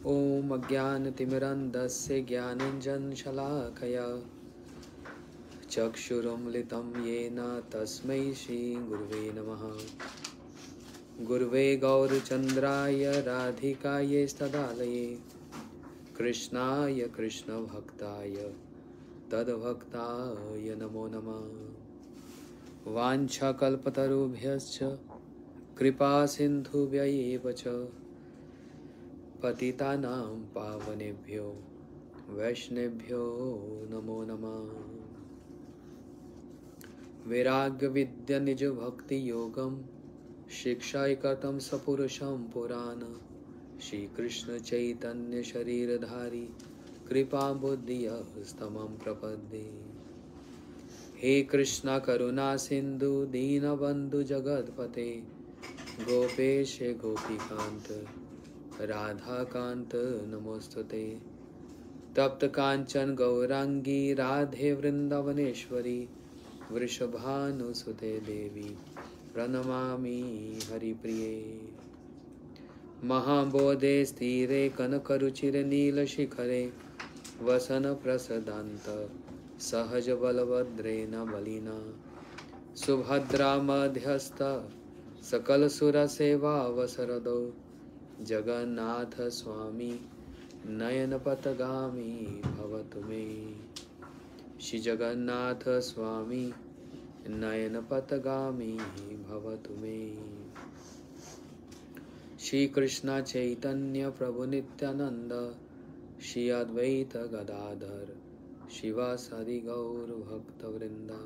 Om Ajnanatimirandasya Jnananjansalakaya Chakshurumlitam Yena Tasmai Shri Gurve Namaha. Gurve Gaurachandraya Radhikaye Stadalaye Krishnaya Krishna Bhaktaya Tadbhaktaya Namo Namah. Vancha kalpatarubhyascha kripa sindhubhya cha patitanam pavanebhyo vaishnebhyo namo namah. Viragya vidya nija bhakti yogam shikshaikatam sapurusham purana Shri Krishna Chaitanya Shariradhari Kripa Buddhiya Stamam Prapadde. He Krishna Karuna Sindhu Dina Bandhu Jagatpate Gopeshe Gopikanta Radha Kanta Namostute. Tapta Kanchan Gaurangi Radhe Vrindavaneshwari Vrishabhanu Sute Devi Pranamami Haripriye. Mahabodhe Sthire Kanakaruchire Nila Shikhare Vasana Prasadanta Sahaja Balavadrena Balina Subhadra Madhyasta Sakala Sura Seva Vasarado Jagannatha Swami Nayanapatagami Bhavatume. Shri Jagannatha Swami Nayanapatagami Bhavatume. Shri Krishna Chaitanya Prabhu Nityananda Shri Advaita Gadadhar Shivasadi Gaur Bhakta Vrinda.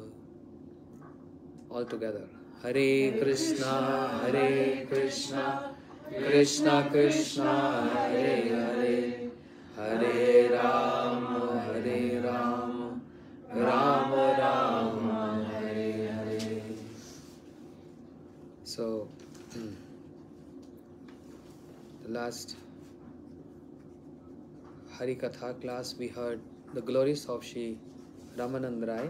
All together. Hare Krishna, Hare Krishna, Krishna Krishna, Hare Hare, Hare Rama, Hare Rama, Rama Rama, Hare Hare. So, the last Harikatha class we heard the glories of Shri Ramanand Rai,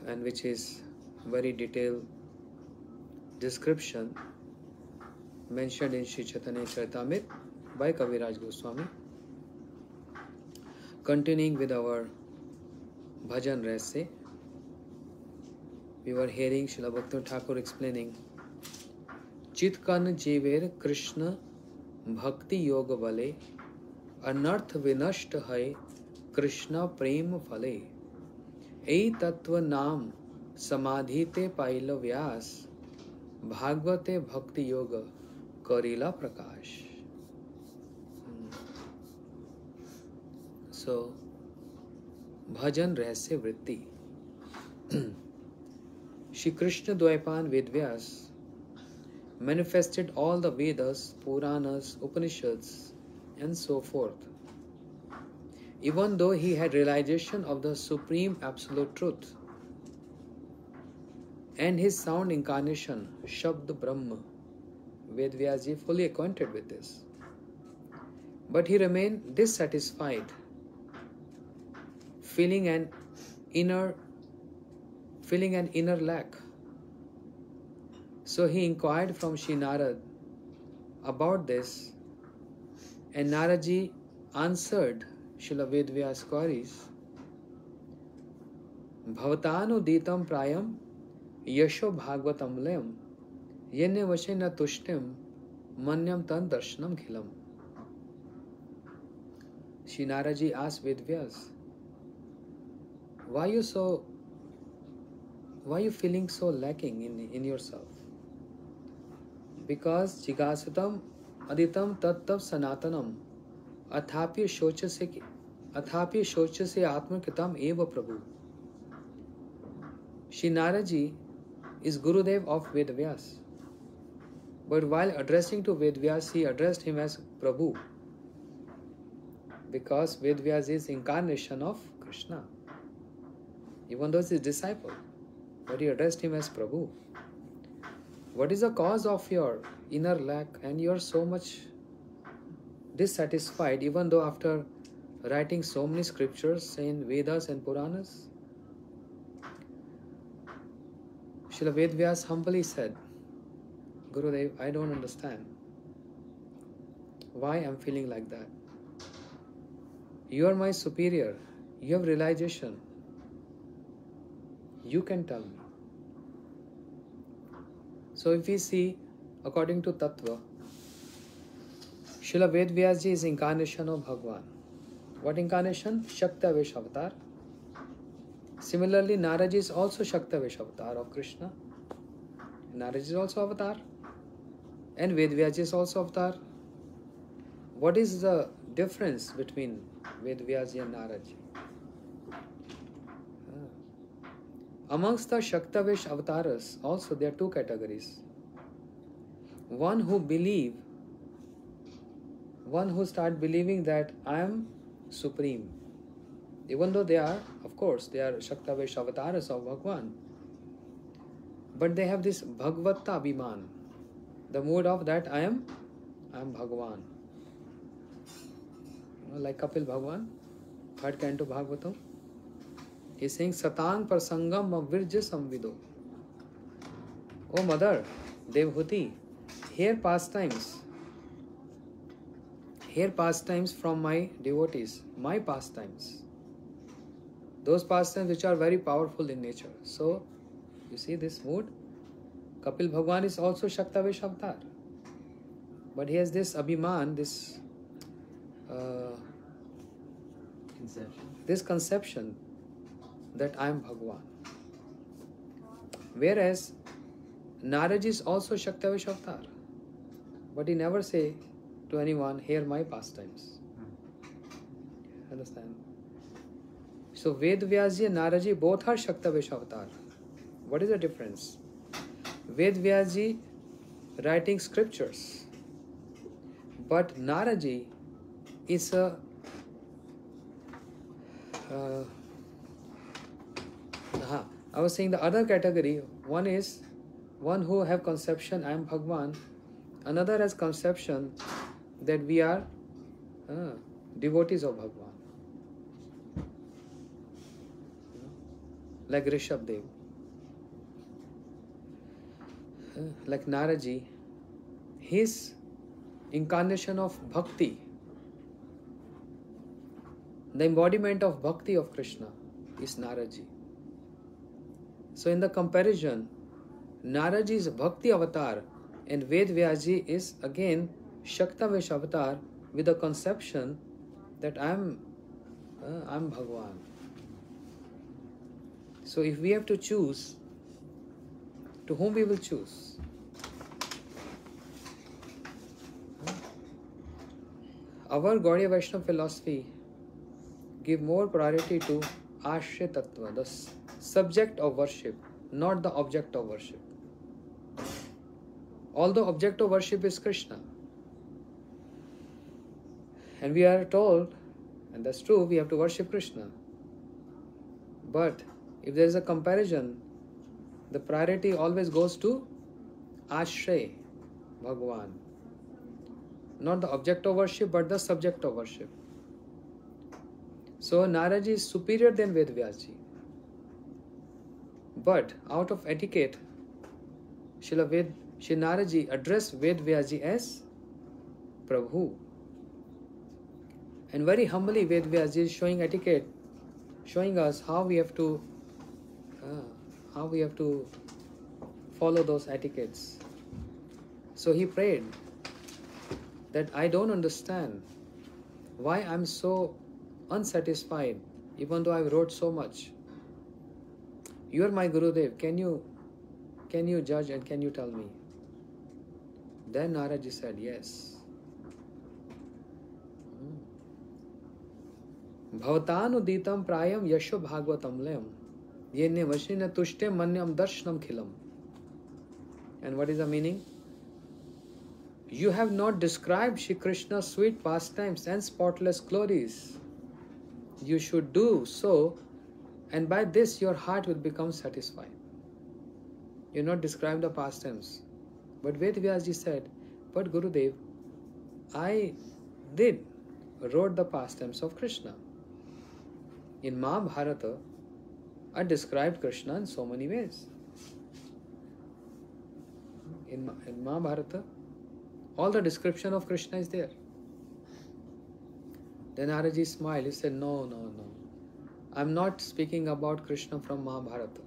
and which is very detailed description mentioned in Shri Chaitanya Charitamrita by Kaviraj Goswami. Continuing with our Bhajan Rahasya, we were hearing Srila Bhaktivinoda Thakur explaining Chitkan Jever Krishna Bhakti Yoga Vale Anarth Vinasht Hai Krishna Prem Phale Ei Tattva Nam Samadhite Paila Vyas Bhagavate Bhakti Yoga Karila Prakash. So, Bhajan Rahasya Vritti. Shri Krishna Dvaipan Vedvyas manifested all the Vedas, Puranas, Upanishads, and so forth. Even though he had realization of the supreme absolute truth and his sound incarnation, Shabd Brahma, Vedvyasji fully acquainted with this. But he remained dissatisfied, feeling an inner lack. So he inquired from Shri Narad about this, and Naradji answered Srila Vedvyas' queries. Bhavatano ditam prayam yasho bhagavatam layam yenne vashena tushtim manyam tan darshanam khilam. Shri Naradji asked Vedvyas, why you feeling so lacking in yourself? Because jigasatam aditam tattav sanatanam athapya shochase atmakitam eva prabhu. Shri Naradji is Gurudev of Vedvyas. But while addressing to Vedvyas, he addressed him as Prabhu, because Vedvyas is incarnation of Krishna. Even though he is his disciple, but he addressed him as Prabhu. What is the cause of your inner lack and you are so much dissatisfied, even though after writing so many scriptures in Vedas and Puranas? Srila Vedvyas humbly said, Gurudev, I don't understand. why I'm feeling like that. You are my superior. You have realization. You can tell me. So if we see, according to Tattva, Srila Ved Vyasji is incarnation of Bhagwan. What incarnation? Shaktavesh avatar. Similarly, Naraj is also Shaktavesh avatar of Krishna. Naraj is also avatar. And Ved Vyasji is also avatar. What is the difference between Ved Vyasji and Naraj? Amongst the Shaktavesh avatars, also there are two categories. One who start believing that I am supreme. Even though they are, of course, they are Shaktavesh avatars of Bhagwan. But they have this Bhagavata Abhiman. The mood of that I am Bhagwan. Like Kapil Bhagwan, third canto Bhagavatam. He is saying, Satang Prasangam Virja Samvido. Oh Mother, Devhuti, hear pastimes from my devotees, my pastimes. Those pastimes which are very powerful in nature. So, you see this mood? Kapil Bhagwan is also Shaktavesh avatar. But he has this Abhiman, this conception that I am Bhagwan. Whereas Naraj is also Shaktavesh avatar. But he never say to anyone, hear my pastimes. Understand? So Ved Vyasji and Naraji both are Shaktavesh avatar. What is the difference? Ved Vyasji writing scriptures. But Naraji is a I was saying the other category, one is one who have conception I am Bhagwan, another has conception that we are devotees of Bhagwan. Like Rishabdev. Like Naraji, his incarnation of bhakti, the embodiment of bhakti of Krishna is Naraji. So in the comparison, Naraji is Bhakti avatar and Ved Vyasji is again Shaktavesh avatar with the conception that I am Bhagwan. So if we have to choose, to whom we will choose? Our Gaudiya Vaishnava philosophy give more priority to Ashray Tattva, the subject of worship, not the object of worship. Although object of worship is Krishna. And we are told, and that's true, we have to worship Krishna. But if there is a comparison, the priority always goes to Ashray, Bhagwan. Not the object of worship, but the subject of worship. So Naraji is superior than Ved Vyasji. But out of etiquette, Srila Naraji addressed Ved Vyasji as Prabhu. And very humbly Ved Vyasji is showing etiquette, showing us how we have to follow those etiquettes. So he prayed that I don't understand why I'm so unsatisfied even though I wrote so much. You are my Gurudev, can you judge and can you tell me? Then Naraji said, yes. Bhavatanuditam prayam yasho bhagavatam layam yenne vashina tushte manyam darshanam khilam. And what is the meaning? You have not described Shri Krishna's sweet pastimes and spotless glories. You should do so, and by this your heart will become satisfied. You not describe the pastimes. But Ved Vyasji said, but Gurudev, I wrote the pastimes of Krishna. In Mahabharata, I described Krishna in so many ways. In Mahabharata, all the description of Krishna is there. Then Naraji smiled. He said, no, no, no. I'm not speaking about Krishna from Mahabharata.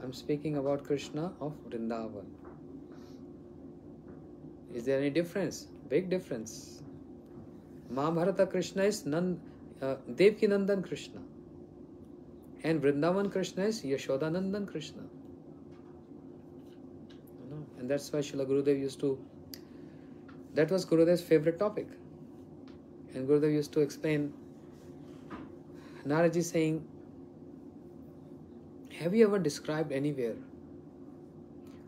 I'm speaking about Krishna of Vrindavan. Is there any difference? Big difference. Mahabharata Krishna is Devki Nandan Krishna. And Vrindavan Krishna is Yashoda Nandan Krishna. And that's why Srila Gurudev used to, that was Gurudev's favorite topic. And Gurudev used to explain, Naraji saying, have you ever described anywhere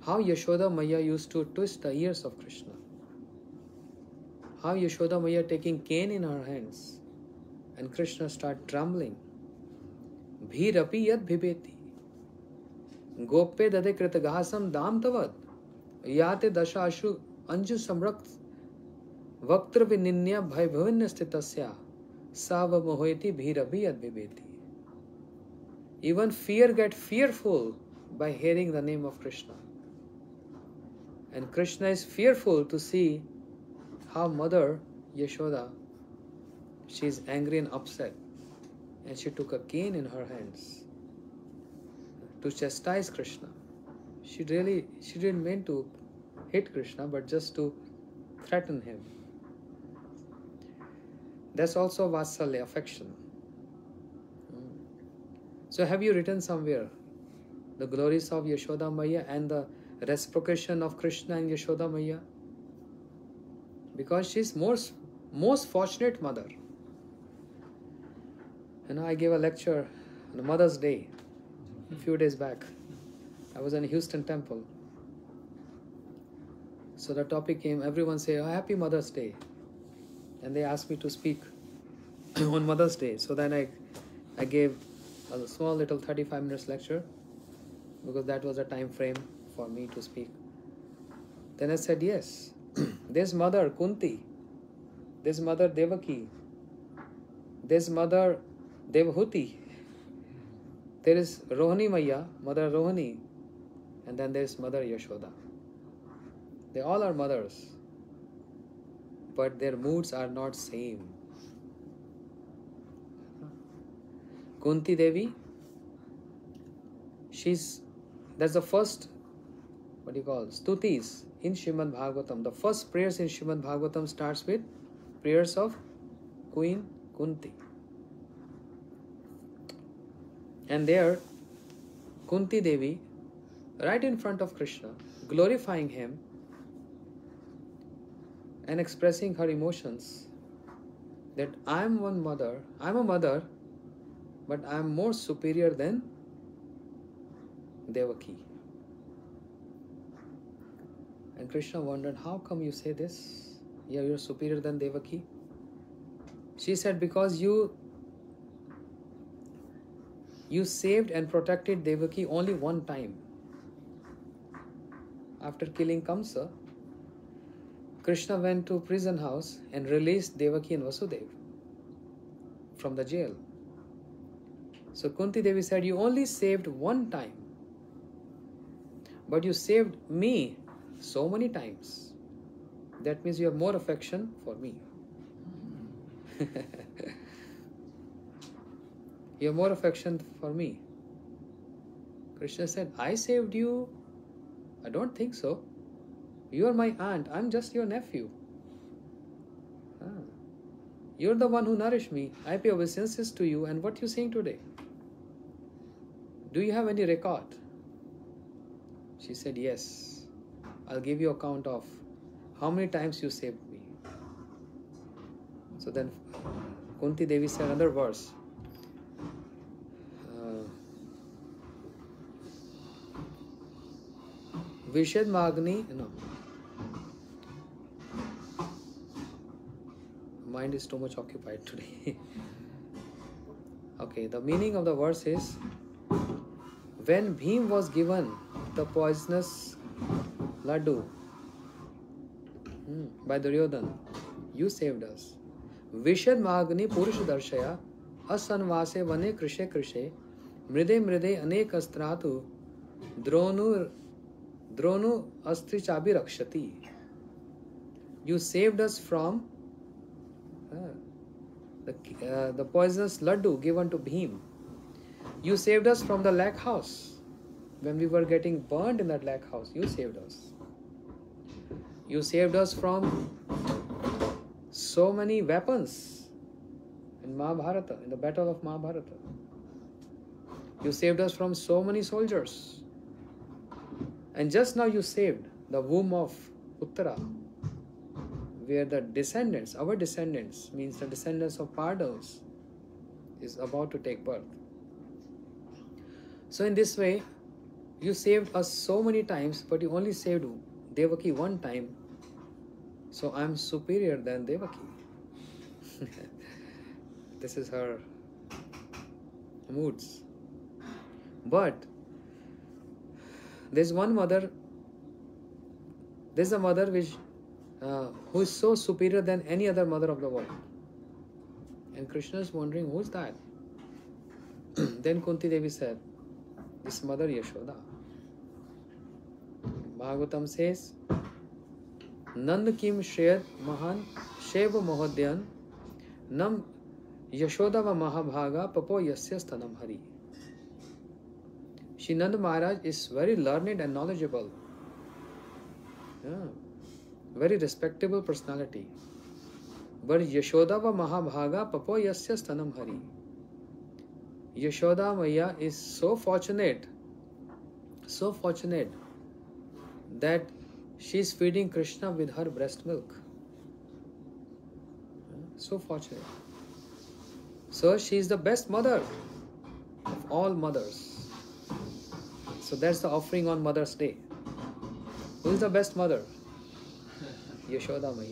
how Yashoda Maya used to twist the ears of Krishna? How Yashoda Maya taking cane in her hands and Krishna start trembling. Bhirapi yad bhibeti. Gope dade kritagahasam dam tavad. Yate dasha ashu anju samrakt. Vaktra vininya bhai bhavinya stitasya. Sava mohoiti bhirapi yad bhibeti. Even fear get fearful by hearing the name of Krishna. And Krishna is fearful to see how Mother Yashoda, she is angry and upset. And she took a cane in her hands to chastise Krishna. She didn't mean to hit Krishna, but just to threaten him. That's also Vatsalya, affection. So have you written somewhere the glories of Yashoda Maya and the reciprocation of Krishna and Yashoda Maya? Because she is most fortunate mother. I gave a lecture on Mother's Day a few days back. I was in Houston Temple. So the topic came, everyone say, oh, Happy Mother's Day. And they asked me to speak on Mother's Day. So then I gave a small little 35 minutes lecture because that was a time frame for me to speak. Then I said, yes, there's Mother Kunti, there's Mother Devaki, there's Mother Devhuti, there is Rohini Maya, Mother Rohini, and then there's Mother Yashoda. They all are mothers, but their moods are not same. Kunti Devi, that's the first, stutis in Srimad Bhagavatam. The first prayers in Srimad Bhagavatam starts with prayers of Queen Kunti. And there, Kunti Devi, right in front of Krishna, glorifying him and expressing her emotions that I'm a mother, but I'm more superior than Devaki. And Krishna wondered, how come you say this? Yeah, you're superior than Devaki. She said, because you saved and protected Devaki only one time. After killing Kamsa, Krishna went to prison house and released Devaki and Vasudeva from the jail. So Kunti Devi said, you only saved one time, but you saved me so many times. That means you have more affection for me. You have more affection for me. Krishna said, I saved you? I don't think so. You are my aunt. I'm just your nephew. You're the one who nourished me. I pay obeisances to you. And what are you saying today? Do you have any record? She said, yes. I'll give you account of how many times you saved me. So then Kunti Devi said another verse. Vishad Magni, mind is too much occupied today. Okay, the meaning of the verse is, when Bhim was given the poisonous laddu by Duryodhana, you saved us. Vishad Magni Purusha Darshaya Asanvase Vane Krishe Krishe Mride Mride Anek Astratu Dronu Astri Chabi Rakshati. You saved us from the poisonous laddu given to Bhim. You saved us from the lakh house. When we were getting burned in that lakh house, you saved us. You saved us from so many weapons in Mahabharata, in the battle of Mahabharata. You saved us from so many soldiers. And just now you saved the womb of Uttara, where the descendants, our descendants, means the descendants of Pandavas, is about to take birth. So in this way, you saved us so many times, but you only saved Devaki one time. So I am superior than Devaki. This is her moods. But there's one mother, there's a mother who is so superior than any other mother of the world. And Krishna is wondering, who's that? Then Kunti Devi said, this mother Yashoda. Bhagavatam says, Nand kim shreyat mahan sheva mohodyan nam Yashoda va mahabhaga papo yasya sthanam hari. Shri Nand Maharaj is very learned and knowledgeable. Very respectable personality. But Yashoda va mahabhaga papo yasya sthanam hari. Yashoda Maya is so fortunate that she is feeding Krishna with her breast milk. So fortunate. So she is the best mother of all mothers. So that's the offering on Mother's Day. Who is the best mother? Yashoda Maya.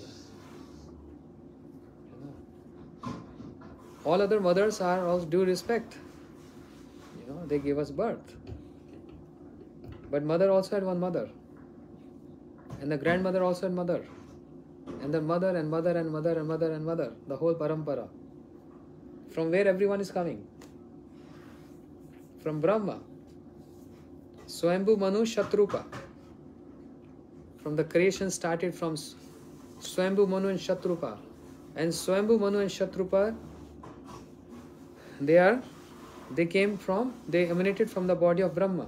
All other mothers are of due respect. They gave us birth. But mother also had one mother. And the grandmother also had mother. And the mother and mother and mother and mother and mother. The whole parampara. From where everyone is coming? From Brahma. Swambhu Manu Shatrupa. From the creation started from Swambhu Manu and Shatrupa. And Swambhu Manu and Shatrupa, they emanated from the body of Brahma.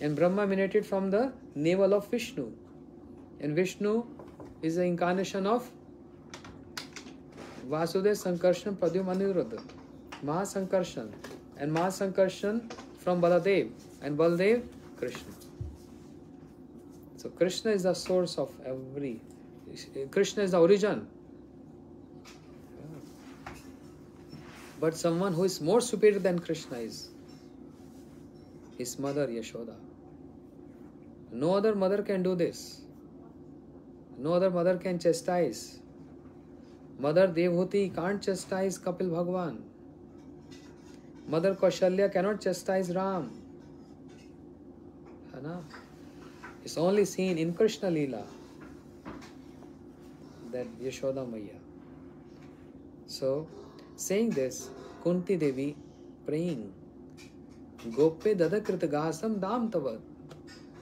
And Brahma emanated from the navel of Vishnu. And Vishnu is the incarnation of Vasudev Sankarshan Pradyum Aniruddha. Mahasankarshan. And Mahasankarshan from Baladev. And Baladev, Krishna. So Krishna is the source of Krishna is the origin. But someone who is more superior than Krishna is his mother Yashoda. No other mother can do this. No other mother can chastise. Mother Devhuti can't chastise Kapil Bhagwan. Mother Kaushalya cannot chastise Ram. It's only seen in Krishna Leela that Yashoda Maya. So, saying this, Kunti Devi praying, Gope dada kritagasam dam tavad.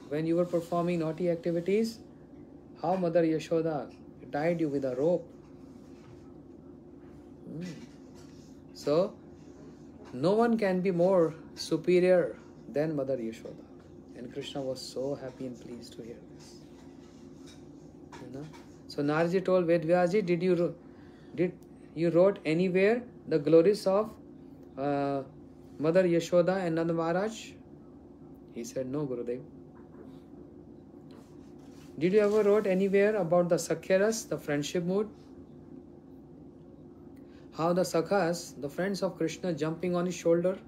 When you were performing naughty activities, how Mother Yashoda tied you with a rope. So, no one can be more superior than Mother Yashoda. And Krishna was so happy and pleased to hear this. So Narji told Vedvyaji, did you wrote anywhere the glories of Mother Yashoda and Nanda Maharaj? He said, no, Gurudev. Did you ever wrote anywhere about the Sakhyaras, the friendship mood? How the Sakhas, the friends of Krishna, jumping on his shoulder,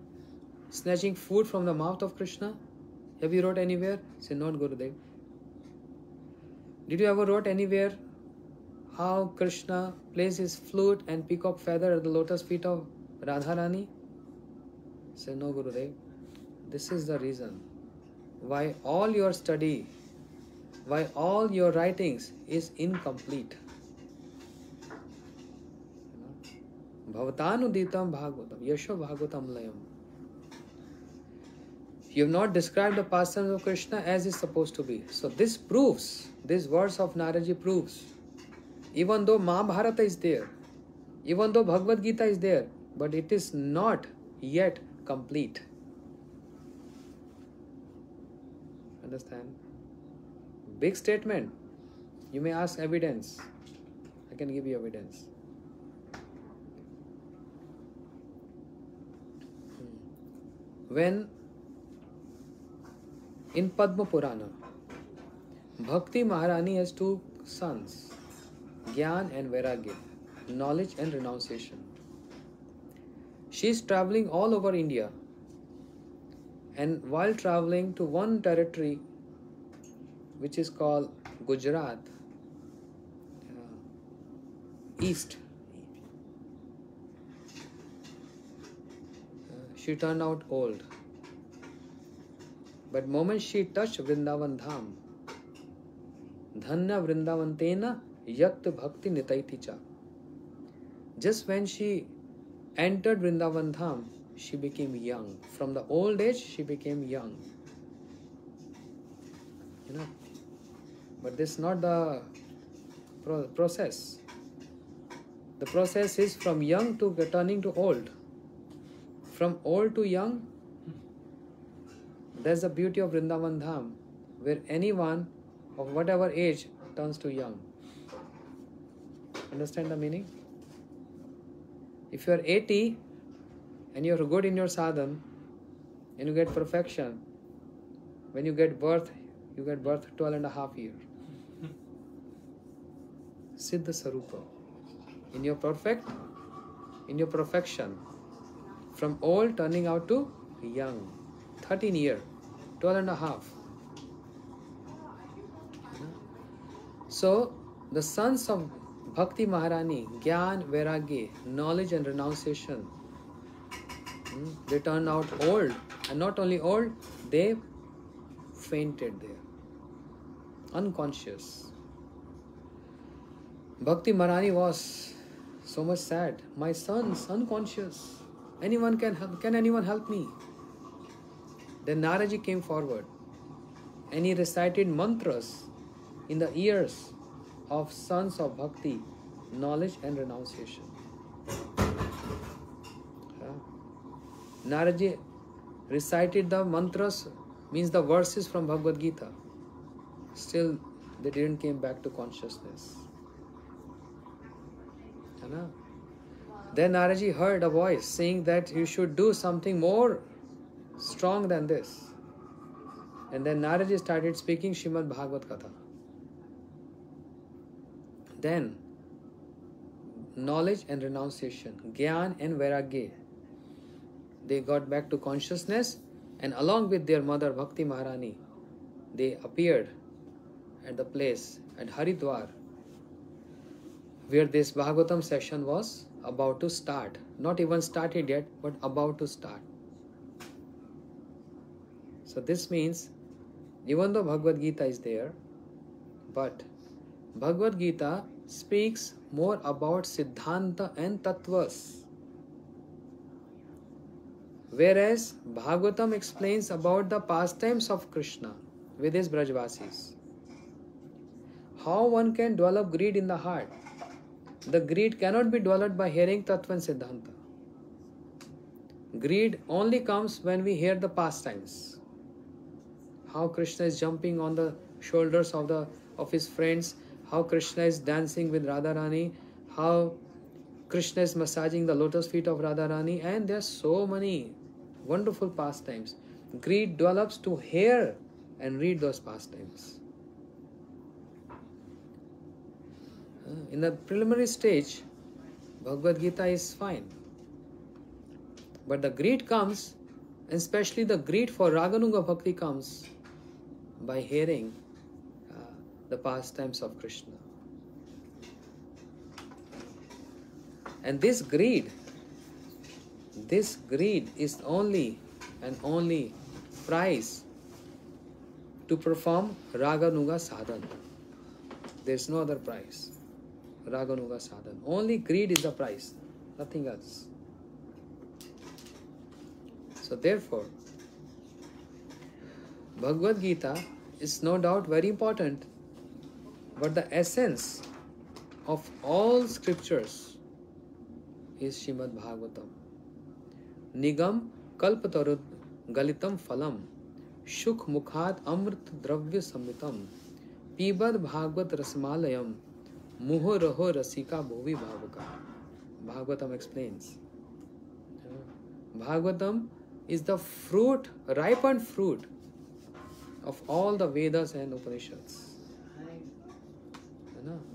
snatching food from the mouth of Krishna? Have you wrote anywhere? He said, not Gurudev. Did you ever wrote anywhere how Krishna plays his flute and peacock feather at the lotus feet of Radharani? Say, no, Gurudev. This is the reason why all your study, why all your writings is incomplete. Bhavatanudhitam Bhagavatam, Yasho Bhagavatam Layam. You have not described the pastimes of Krishna as is supposed to be. So this proves, this verse of Naraji proves Even though Mahabharata is there, even though Bhagavad Gita is there, but it is not yet complete. Understand? Big statement. You may ask evidence. I can give you evidence. When in Padma Purana, Bhakti Maharani has two sons, Gyan and Vairagya, knowledge and renunciation. She is traveling all over India, and while traveling to one territory which is called Gujarat, east, she turned out old. But moment she touched Vrindavan Dham, Dhanya Vrindavantena Yat Bhakti Nitaiticha. Just when she entered Vrindavan Dham, she became young. From the old age, she became young. You know, but this is not the process. The process is from young to turning to old. From old to young, that's the beauty of Vrindavan Dham, where anyone of whatever age turns to young. Understand the meaning? If you are 80 and you are good in your sadhana and you get perfection, when you get birth 12 and a half years. Siddha Sarupa. In your perfection, from old turning out to young, 13 years, 12 and a half. So, the sons of Bhakti Maharani, Gyan, Vairagya, knowledge and renunciation, they turned out old. And not only old, they fainted there, unconscious. Bhakti Maharani was so much sad. My son's unconscious. Anyone can help? Can anyone help me? Then Naraji came forward and he recited mantras in the ears of sons of Bhakti, knowledge and renunciation. Naraji recited the mantras, means the verses from Bhagavad Gita. Still, they didn't came back to consciousness. Then Naraji heard a voice saying that you should do something more strong than this. And then Naraji started speaking Srimad Bhagavad Katha. Then, knowledge and renunciation, Gyan and Vairagya, they got back to consciousness, and along with their mother Bhakti Maharani, they appeared at the place at Haridwar, where this Bhagavatam session was about to start. Not even started yet, but about to start. So this means, even though Bhagavad Gita is there, but Bhagavad Gita speaks more about Siddhanta and Tattvas. Whereas Bhagavatam explains about the pastimes of Krishna with his Brajvasis. How one can develop greed in the heart. The greed cannot be developed by hearing Tattva and Siddhanta. Greed only comes when we hear the pastimes. How Krishna is jumping on the shoulders of his friends, how Krishna is dancing with Radharani, how Krishna is massaging the lotus feet of Radharani, and there are so many wonderful pastimes. Greed develops to hear and read those pastimes. In the preliminary stage, Bhagavad Gita is fine. But the greed comes, and especially the greed for Raganuga Bhakti comes by hearing the pastimes of Krishna. And this greed is only and only price to perform Raganuga sadhana. There is no other price. Raganuga sadhana. Only greed is the price, nothing else. So therefore, Bhagavad Gita is no doubt very important, but the essence of all scriptures is Srimad Bhagavatam. Nigam kalpatarud galitam phalam shukh mukhat amrit dravya samritam pibad bhagavad rasmalayam muho raho rasika bhuvi bhavaka. Bhagavatam explains. Bhagavatam is the fruit, ripened fruit of all the Vedas and Upanishads.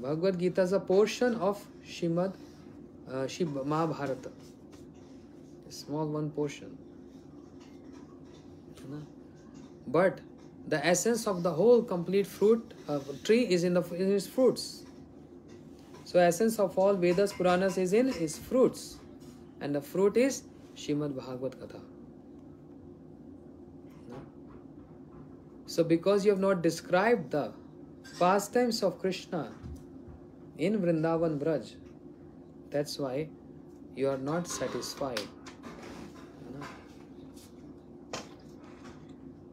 Bhagavad Gita is a portion of Mahabharata. A small one portion. But the essence of the whole complete fruit tree is in its fruits. So essence of all Vedas, Puranas is in its fruits. And the fruit is Srimad Bhagavad Katha. So because you have not described the pastimes of Krishna in Vrindavan Braj, that's why you are not satisfied.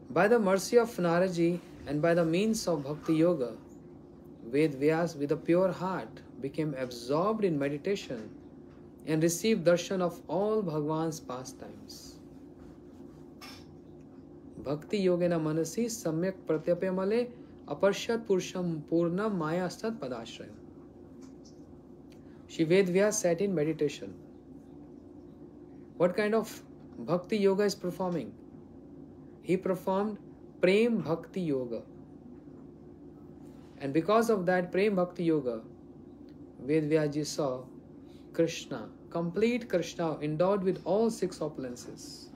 By the mercy of Naraji and by the means of Bhakti Yoga, Ved Vyas with a pure heart became absorbed in meditation and received darshan of all Bhagwan's pastimes. Bhakti Yogena Manasi Samyak Pratyapamale Aparshat Purusham Purnam Maya Stat Padashrayam. Shri Ved Vyas sat in meditation. What kind of Bhakti Yoga is performing? He performed Prem Bhakti Yoga. And because of that Prem Bhakti Yoga, Ved Vyas saw Krishna, complete Krishna, endowed with all six opulences.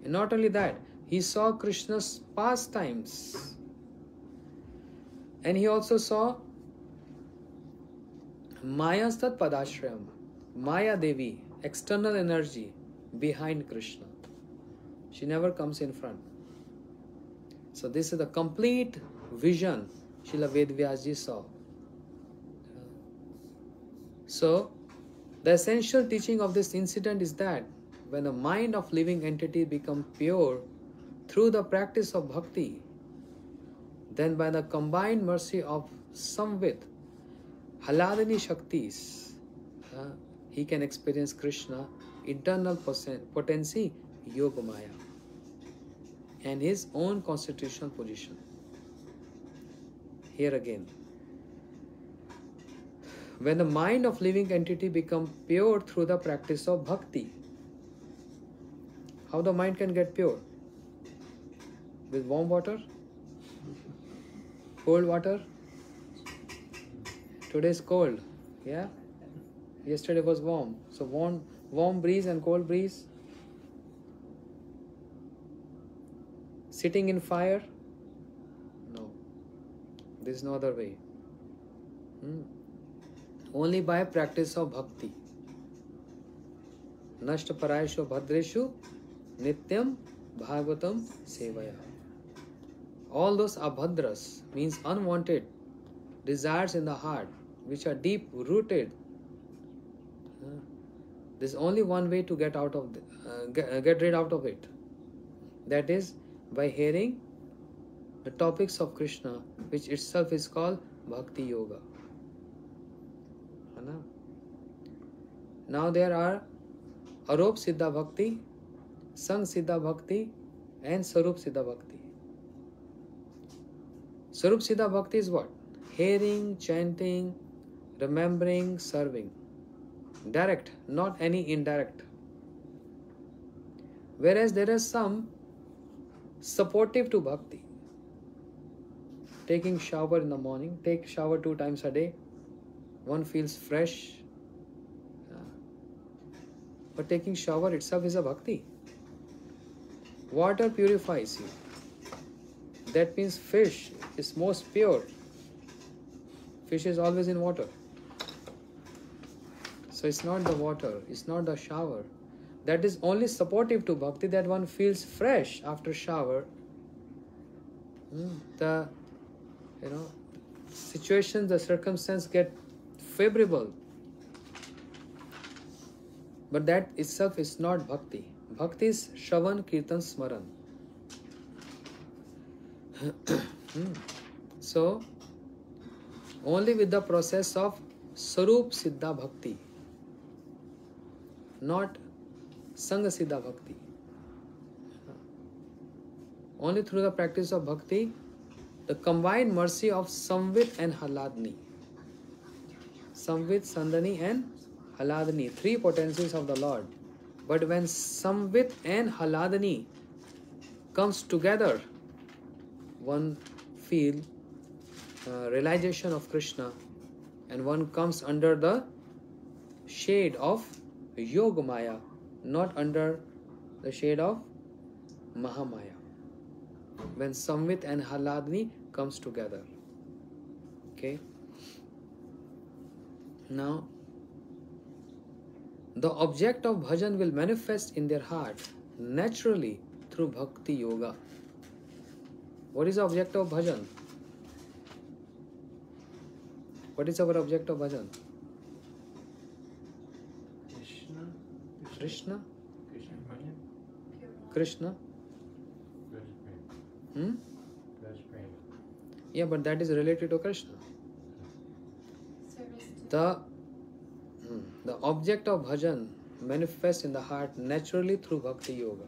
And not only that, he saw Krishna's pastimes. And he also saw Maya's Tat Padashrayam, Maya Devi, external energy behind Krishna. She never comes in front. So this is the complete vision Srila Ved Vyasji saw. So the essential teaching of this incident is that when the mind of living entity becomes pure through the practice of bhakti, then by the combined mercy of Samvit, Haladini Shaktis, he can experience Krishna, internal potency, Yogamaya, and his own constitutional position. Here again, when the mind of living entity becomes pure through the practice of bhakti, how the mind can get pure? With warm water? Cold water? Today is cold, yeah? Yesterday was warm. So warm breeze and cold breeze. Sitting in fire? No. There is no other way. Only by practice of bhakti. Nashta parayashu bhadreshu nityam bhagavatam sevaya. All those abhadras means unwanted desires in the heart, which are deep rooted. There's only one way to get rid out of it. That is by hearing the topics of Krishna, which itself is called Bhakti Yoga. Now there are Arop Siddha Bhakti, Sang Siddha Bhakti, and Sarup Siddha Bhakti. Sarup Siddha Bhakti is what? Hearing, chanting, remembering, serving. Direct, not any indirect. Whereas there is some supportive to bhakti. Taking shower in the morning, take shower 2 times a day. One feels fresh. But taking shower itself is a bhakti. Water purifies you. That means fish is most pure. Fish is always in water. So it's not the water, it's not the shower. That is only supportive to bhakti, that one feels fresh after shower. The situation, the circumstance get favorable. But that itself is not bhakti. Bhakti is Shravan, Kirtan, Smaran. So, only with the process of Sarup Siddha Bhakti, not Sangha Siddha Bhakti. Only through the practice of Bhakti, the combined mercy of Samvit and Haladni. Samvit, Sandani and Haladni, three potencies of the Lord. But when Samvit and Haladni comes together, one feel realization of Krishna, and one comes under the shade of Yoga Maya, not under the shade of Mahamaya. When Samvit and Haladni comes together. Okay. Now, the object of bhajan will manifest in their heart naturally through bhakti yoga. What is the object of bhajan? What is our object of bhajan? Krishna? Krishna? Yeah, but that is related to Krishna. The object of bhajan manifests in the heart naturally through bhakti yoga.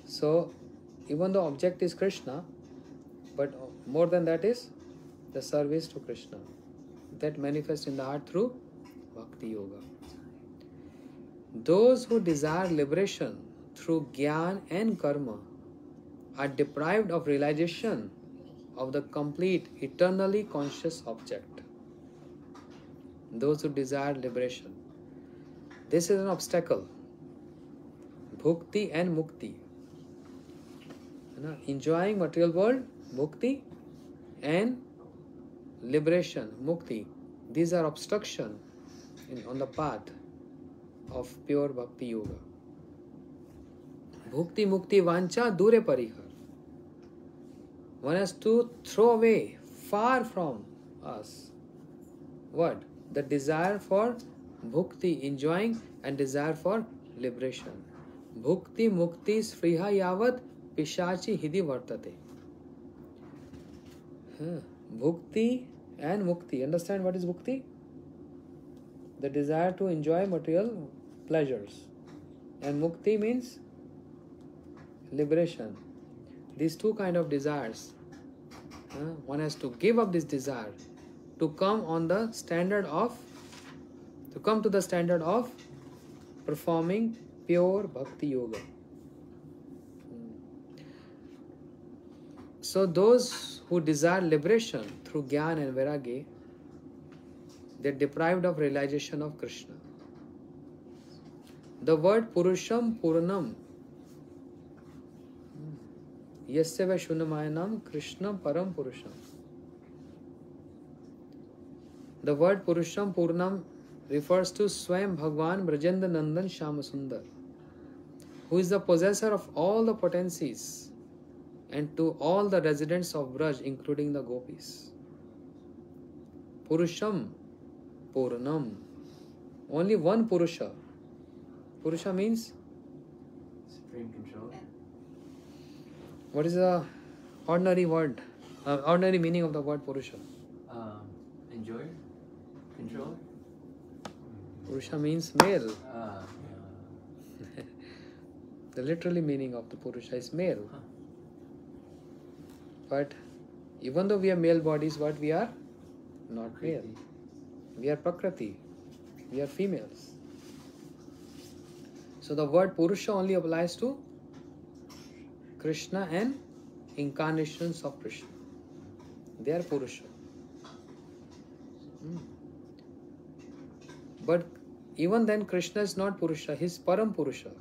So, even the object is Krishna, but more than that is the service to Krishna. That manifests in the heart through bhakti yoga. Those who desire liberation through jnana and karma are deprived of realization of the complete, eternally conscious object. Those who desire liberation. This is an obstacle. Bhukti and mukti. Enjoying material world, bhukti, and liberation, mukti. These are obstruction on the path of pure bhakti yoga. Bhukti mukti vancha dure parihar. One has to throw away far from us what? The desire for bhukti, enjoying, and desire for liberation. Bhukti mukti sriha yavat pishachi hidi vartate. Bhukti and mukti. Understand what is bhukti? The desire to enjoy material pleasures. And mukti means liberation. These two kind of desires. One has to give up this desire to come to the standard of performing pure bhakti yoga. So those who desire liberation through jnana and vairagya, they are deprived of realization of Krishna. The word Purusham Purnam, Yasya Vaishunamayanam Krishna Param Purusham. The word Purusham Purnam refers to Swayam Bhagwan Brajendra Nandan Shyama Sundar, who is the possessor of all the potencies and to all the residents of Braj, including the gopis. Purusham Purnam. Only one Purusha. Purusha means? Supreme control. What is the ordinary word? Ordinary meaning of the word Purusha? Enjoy? Control? Purusha means male. The literally meaning of the Purusha is male. But even though we are male bodies, what we are? Not male. We are Prakriti. We are females. So the word Purusha only applies to Krishna and incarnations of Krishna. They are Purusha. But even then Krishna is not Purusha, he is Param Purusha.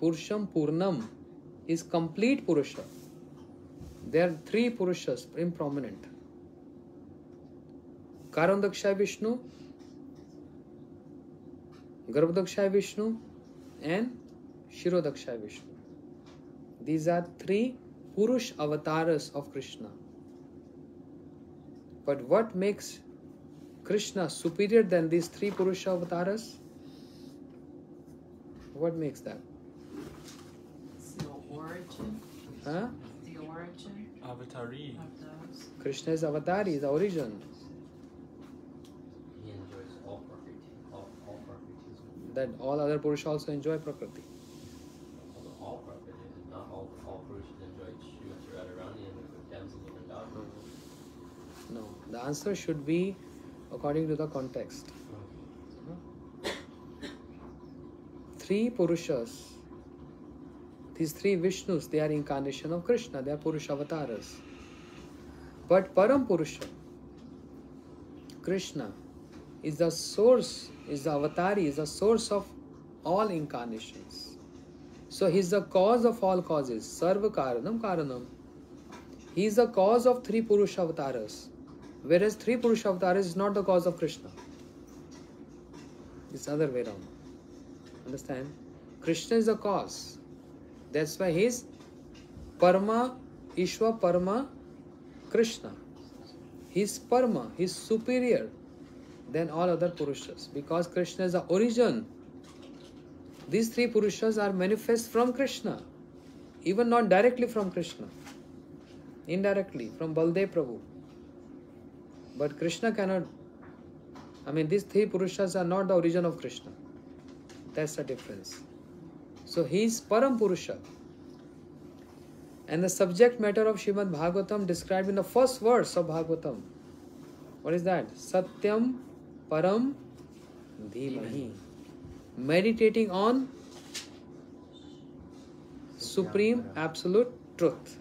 Purusham Purnam is complete Purusha. There are three Purushas prominent. Karandakshay Vishnu, Garbhadakshay Vishnu, and Shirodakshay Vishnu. These are three Purush avatars of Krishna. But what makes Krishna superior than these three Purusha avatars? What makes that? It's the origin. Huh? The origin. origin Avatari. of those. Krishna is avatari, is the origin. He enjoys all Prakriti. All Prakriti. That all other Purusha also enjoy Prakriti. All Prakriti. Not all Purushas enjoy Srimati Radharani and the damsels of Vrindavan. No, the answer should be according to the context. Three Purushas, these three Vishnus, they are incarnation of Krishna, they are Purusha avatars. But Param Purusha, Krishna, is the source, is the avatari, is the source of all incarnations. So he is the cause of all causes, Sarva Karanam Karanam. He is the cause of three Purusha avatars, whereas three Purusha avatars is not the cause of Krishna. It's the other way around. Understand? Krishna is the cause. That's why he is Parama, Ishwa Parama Krishna. He is Parama, he is superior than all other Purushas. Because Krishna is the origin. These three Purushas are manifest from Krishna. Even not directly from Krishna. Indirectly, from Baldev Prabhu. But Krishna cannot... these three Purushas are not the origin of Krishna. That's the difference. So he is Param Purusha. And the subject matter of Srimad Bhagavatam described in the first verse of Bhagavatam. What is that? Satyam Param Dhimahi. Meditating on supreme absolute truth.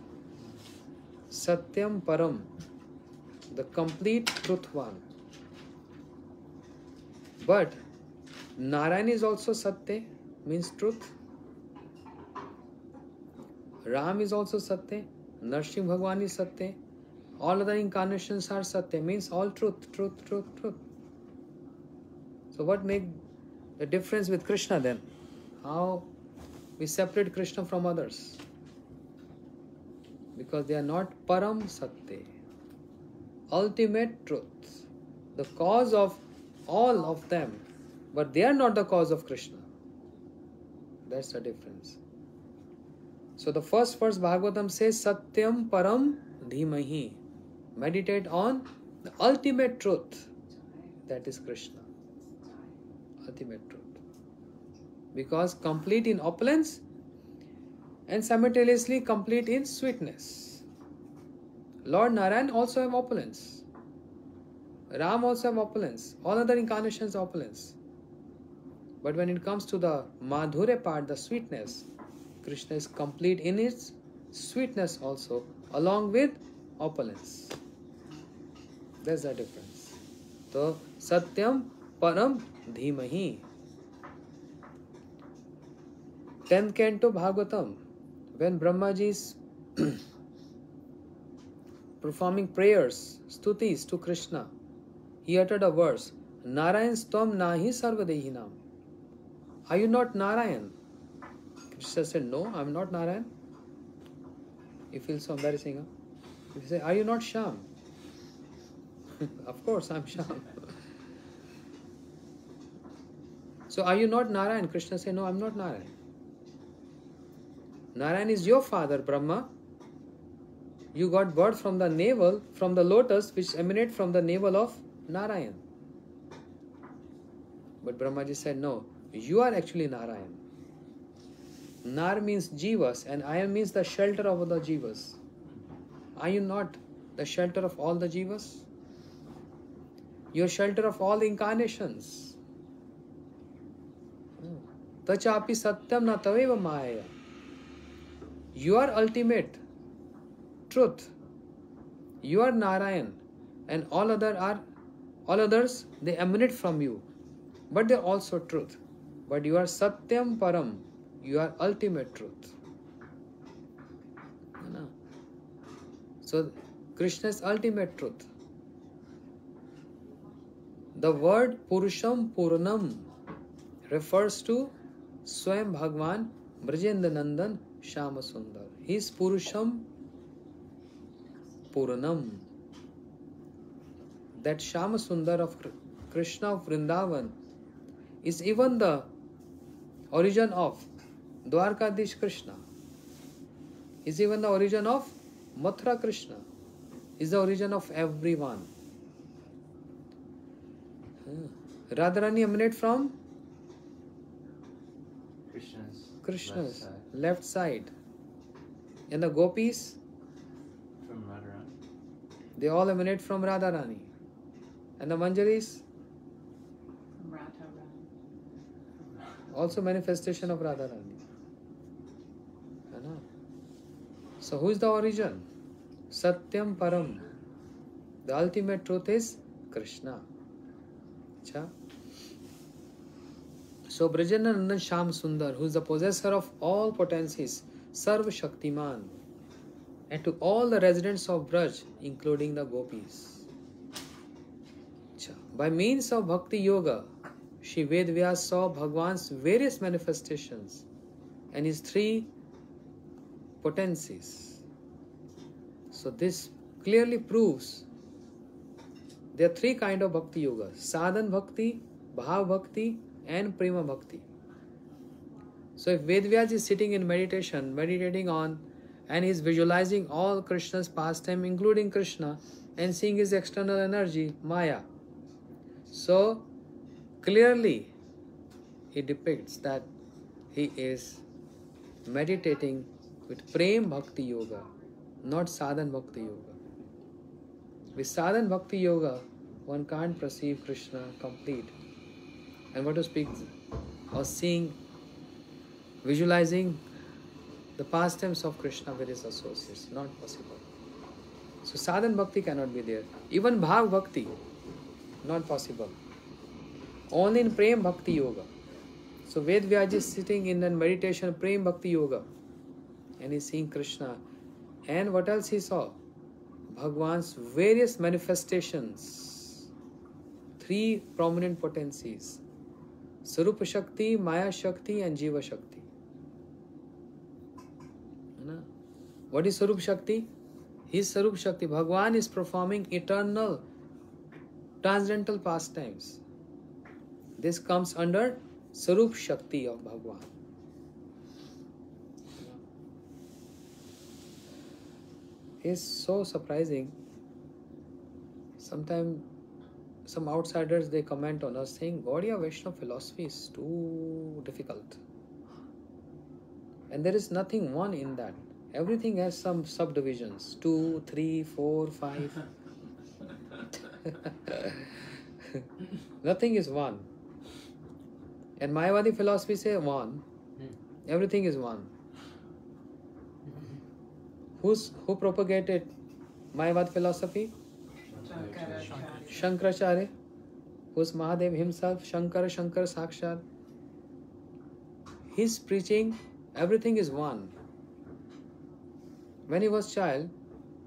Satyam Param. The complete truth one. But Narayan is also Satya, means truth. Ram is also Satya. Narsimha Bhagwan is Satya. All other incarnations are Satya, means all truth, truth, truth, truth. So what makes the difference with Krishna then? How we separate Krishna from others? Because they are not Param Satya, ultimate truth, the cause of all of them. But they are not the cause of Krishna. That's the difference. So the first verse Bhagavatam says, Satyam Param Dhimahi. Meditate on the ultimate truth. That is Krishna. Ultimate truth. Because complete in opulence and simultaneously complete in sweetness. Lord Narayan also have opulence. Ram also have opulence. All other incarnations have opulence. But when it comes to the Madhurya part, the sweetness, Krishna is complete in its sweetness also, along with opulence. That's the difference. So, Satyam Param Dhimahi. 10th canto Bhagavatam, when Brahmaji is performing prayers, stutis to Krishna, he uttered a verse, Narayan Stam Nahi Sarvadehinam. Are you not Narayan? Krishna said, no, I am not Narayan. You feel so embarrassing, huh? He said, are you not Shyam? Of course, I am Shyam. So, are you not Narayan? Krishna said, no, I am not Narayan. Narayan is your father, Brahma. You got birth from the navel, from the lotus which emanate from the navel of Narayan. But Brahmaji said, no, you are actually Narayan. Nar means jivas and Ayan means the shelter of the jivas. Are you not the shelter of all the jivas? You are shelter of all the incarnations. Tachapi satyam na taveva maya. You are ultimate truth. You are Narayan and all others they emanate from you. But they are also truth. But you are Satyam Param. You are ultimate truth. So Krishna is ultimate truth. The word Purusham Purnam refers to Swayam Bhagwan Brajendra Nandan Shama Sundar. He is Purusham Purnam. That Shama Sundar of Krishna of Vrindavan is even the origin of Dwarkadish Krishna. Is even the origin of Mathura Krishna is the origin of everyone. Radharani emanate from Krishna's left side. And the gopis, From Radharani. they all emanate from Radharani. And the Manjaris, also manifestation of Radharani. So who is the origin? Satyam Param. The ultimate truth is Krishna. Achha. So Brajanandan Sham Sundar, who is the possessor of all potencies, Sarva Shaktiman, and to all the residents of Braj, including the gopis. Achha. By means of Bhakti Yoga, Shri Vedvyas saw Bhagwan's various manifestations and his three potencies. So this clearly proves there are three kinds of Bhakti Yoga: Sadhan Bhakti, Bhav Bhakti and Prema Bhakti. So if Vedvyas is sitting in meditation, meditating on, and he is visualizing all Krishna's pastime, including Krishna, and seeing his external energy, Maya. So clearly he depicts that he is meditating with Prem Bhakti Yoga, not Sadhan Bhakti Yoga. With Sadhan Bhakti Yoga, one can't perceive Krishna complete. And what to speak of seeing, visualizing the pastimes of Krishna with his associates, not possible. So Sadhan Bhakti cannot be there. Even Bhav Bhakti, not possible. Only in Prem Bhakti Yoga. So Vedvyas is sitting in a meditation, Prem Bhakti Yoga, and he's seeing Krishna. And what else he saw? Bhagwan's various manifestations. Three prominent potencies: Sarupa Shakti, Maya Shakti and Jiva Shakti. What is Sarup Shakti? His Sarup Shakti. Bhagwan is performing eternal, transcendental pastimes. This comes under Sarup Shakti of Bhagwan. It's so surprising. Sometimes some outsiders, they comment on us saying Gaudiya Vaishnava philosophy is too difficult. And there is nothing one in that. Everything has some subdivisions. 2, 3, 4, 5. Nothing is one. And Mayavadi philosophy say one. Everything is one. Who propagated Mayavad philosophy? Shankaracharya. Who's Mahadev himself? Shankara Sakshat. His preaching, everything is one. When he was child,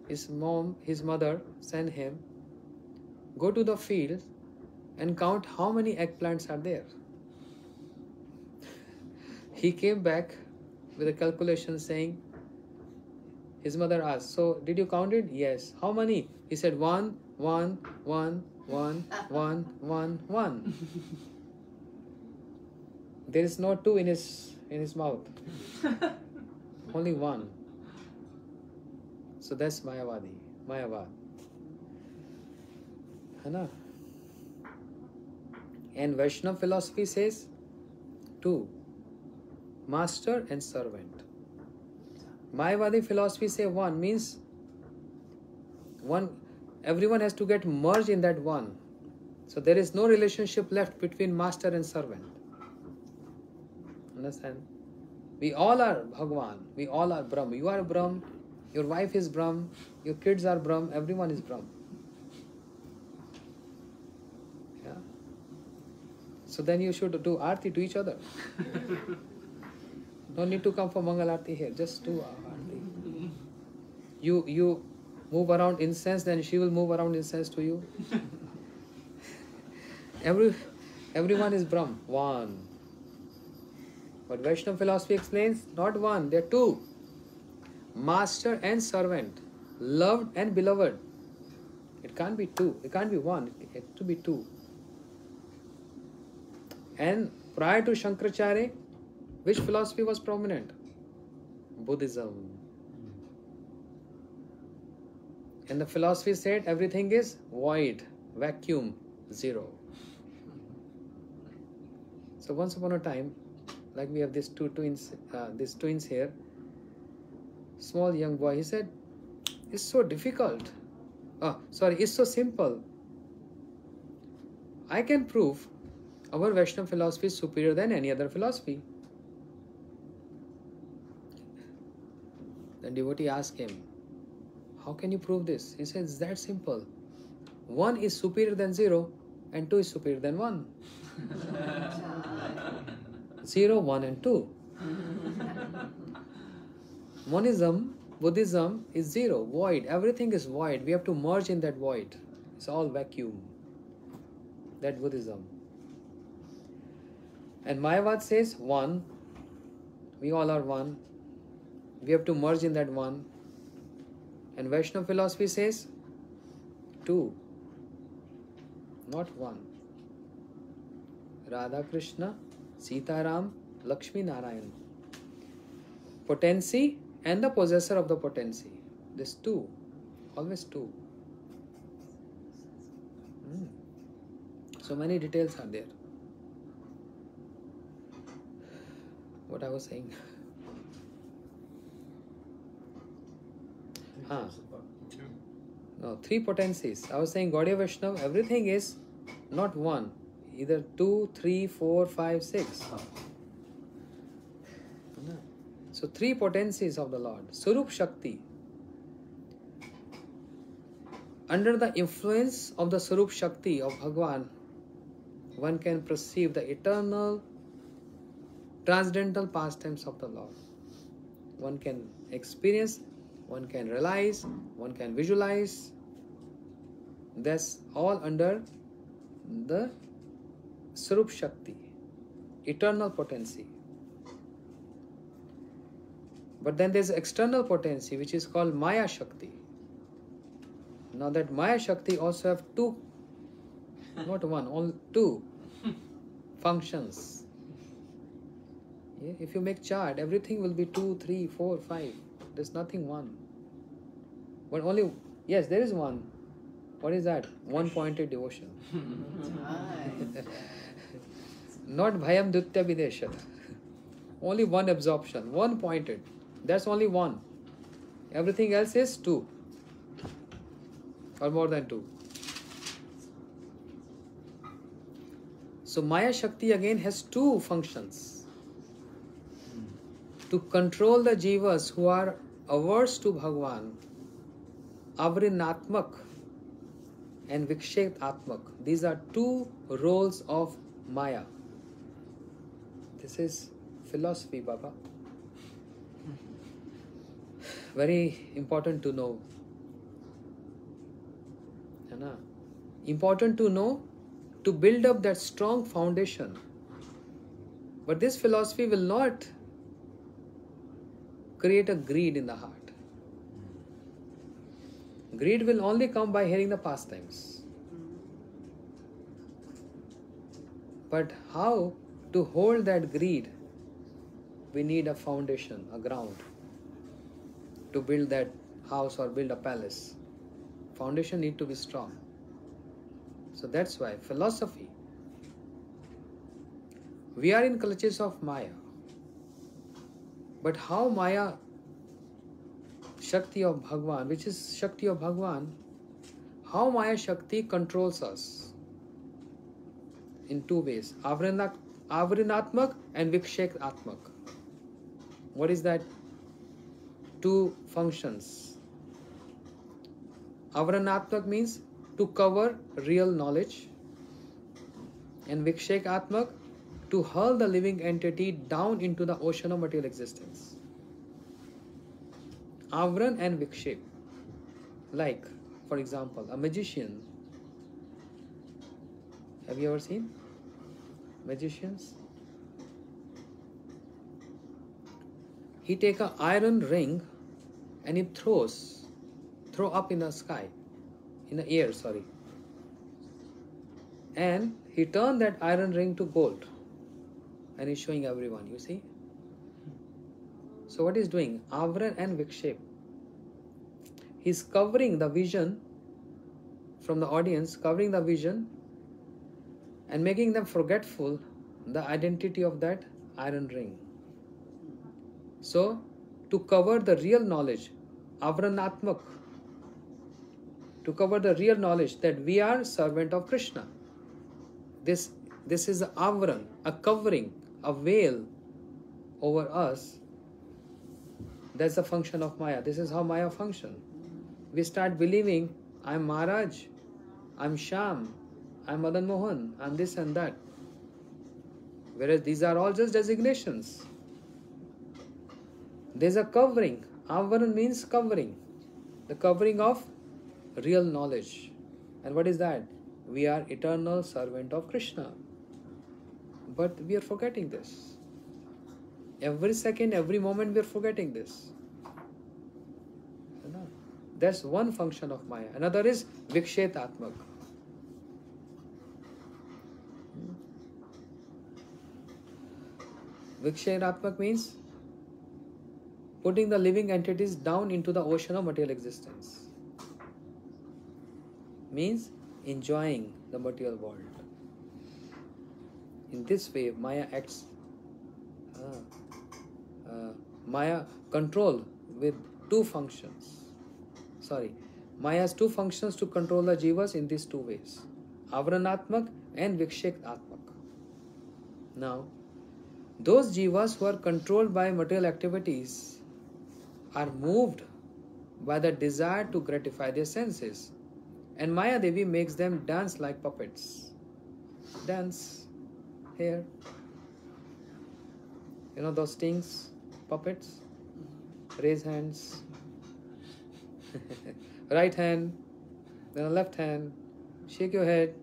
his mother sent him, go to the field and count how many eggplants are there. He came back with a calculation saying, his mother asked, so did you count it? Yes. How many? He said 1, 1, 1, 1, 1, 1, 1. There is no 2 in his mouth. Only 1. So that's Mayavad. Hai. And Vaishnava philosophy says 2. Master and servant. Mayavadi philosophy say 1 means one. Everyone has to get merged in that one. So there is no relationship left between master and servant. Understand? We all are Bhagwan. We all are Brahm. You are Brahm. Your wife is Brahm. Your kids are Brahm. Everyone is Brahm. Yeah. So then you should do Aarti to each other. No need to come for Mangal Aarti here. Just do Aarti. You move around incense, then she will move around incense to you. Everyone is Brahm. One. But Vaishnava philosophy explains, not one, there are 2. Master and servant. Loved and beloved. It can't be 2. It can't be 1. It has to be 2. And prior to Shankaracharya, which philosophy was prominent? Buddhism. And the philosophy said everything is void, vacuum, zero. So once upon a time, like we have these twins here, small young boy, he said, it's so difficult. It's so simple. I can prove our Vaishnava philosophy is superior than any other philosophy. The devotee asked him, how can you prove this? He says, it's that simple. 1 is superior than 0 and 2 is superior than 1. 0, 1 and 2. Monism, Buddhism is 0, void. Everything is void. We have to merge in that void. It's all vacuum. That Buddhism. And Mayavad says 1. We all are 1. We have to merge in that 1. And Vaishnava philosophy says 2, not 1. Radha Krishna, Sita Ram, Lakshmi Narayan. Potency and the possessor of the potency. This 2, always 2. So many details are there. What I was saying. No, 3 potencies. I was saying Gaudiya Vaishnava, everything is not 1. Either 2, 3, 4, 5, 6. So 3 potencies of the Lord. Surup Shakti. Under the influence of the Surup Shakti of Bhagwan, one can perceive the eternal, transcendental pastimes of the Lord. One can experience, one can realize, one can visualize. That's all under the Swarup Shakti, eternal potency. But then there's external potency which is called Maya Shakti. Now that Maya Shakti also have 2, not 1, only 2 functions. Yeah? If you make chart, everything will be 2, 3, 4, 5. There's nothing 1. But only, yes, there is 1. What is that? One-pointed devotion. Not Bhayam Dutya Videshat. Only 1 absorption, 1 pointed. That's only 1. Everything else is 2. Or more than 2. So Maya Shakti again has 2 functions. To control the jivas who are averse to Bhagwan, Avrinatmak and Vikshek Atmak. These are 2 roles of Maya. This is philosophy, Baba. Very important to know. Important to know, to build up that strong foundation. But this philosophy will not create a greed in the heart. Greed will only come by hearing the pastimes. But how to hold that greed? We need a foundation, a ground, to build that house or build a palace. Foundation need to be strong. So that's why philosophy. We are in clutches of Maya. But how Maya, Shakti of Bhagwan, which is Shakti of Bhagwan, how Maya Shakti controls us? In 2 ways. Avrinatmak and Vikshek Atmak. What is that? 2 functions. Avrinatmak means to cover real knowledge. And Vikshek Atmak, to hurl the living entity down into the ocean of material existence. Avran and Vikshek. Like, for example, a magician. Have you ever seen magicians? He take an iron ring and he throw up in the sky, in the air, sorry. And he turned that iron ring to gold. And he's showing everyone, you see. So what he's doing? Avran and Vikshep. He's covering the vision from the audience, covering the vision and making them forgetful the identity of that iron ring. So, to cover the real knowledge, avranatmak, to cover the real knowledge that we are servant of Krishna. This is a avran, a covering, a veil over us. That's the function of Maya. This is how Maya functions. We start believing, I'm Maharaj, I'm Sham, I'm Madan Mohan, I'm this and that. Whereas these are all just designations. There's a covering. Avaran means covering. The covering of real knowledge. And what is that? We are eternal servant of Krishna. But we are forgetting this. Every second, every moment we are forgetting this. That's one function of Maya. Another is Vikshetatmak. Vikshetatmak means putting the living entities down into the ocean of material existence. Means enjoying the material world. In this way, Maya acts. Maya control with two functions. Maya has two functions to control the jivas in these two ways. Avranatmak and Vikshetatmak. Now, those jivas who are controlled by material activities are moved by the desire to gratify their senses. And Maya Devi makes them dance like puppets. Dance here. You know those things? Puppets? Raise hands. Right hand, then left hand. Shake your head.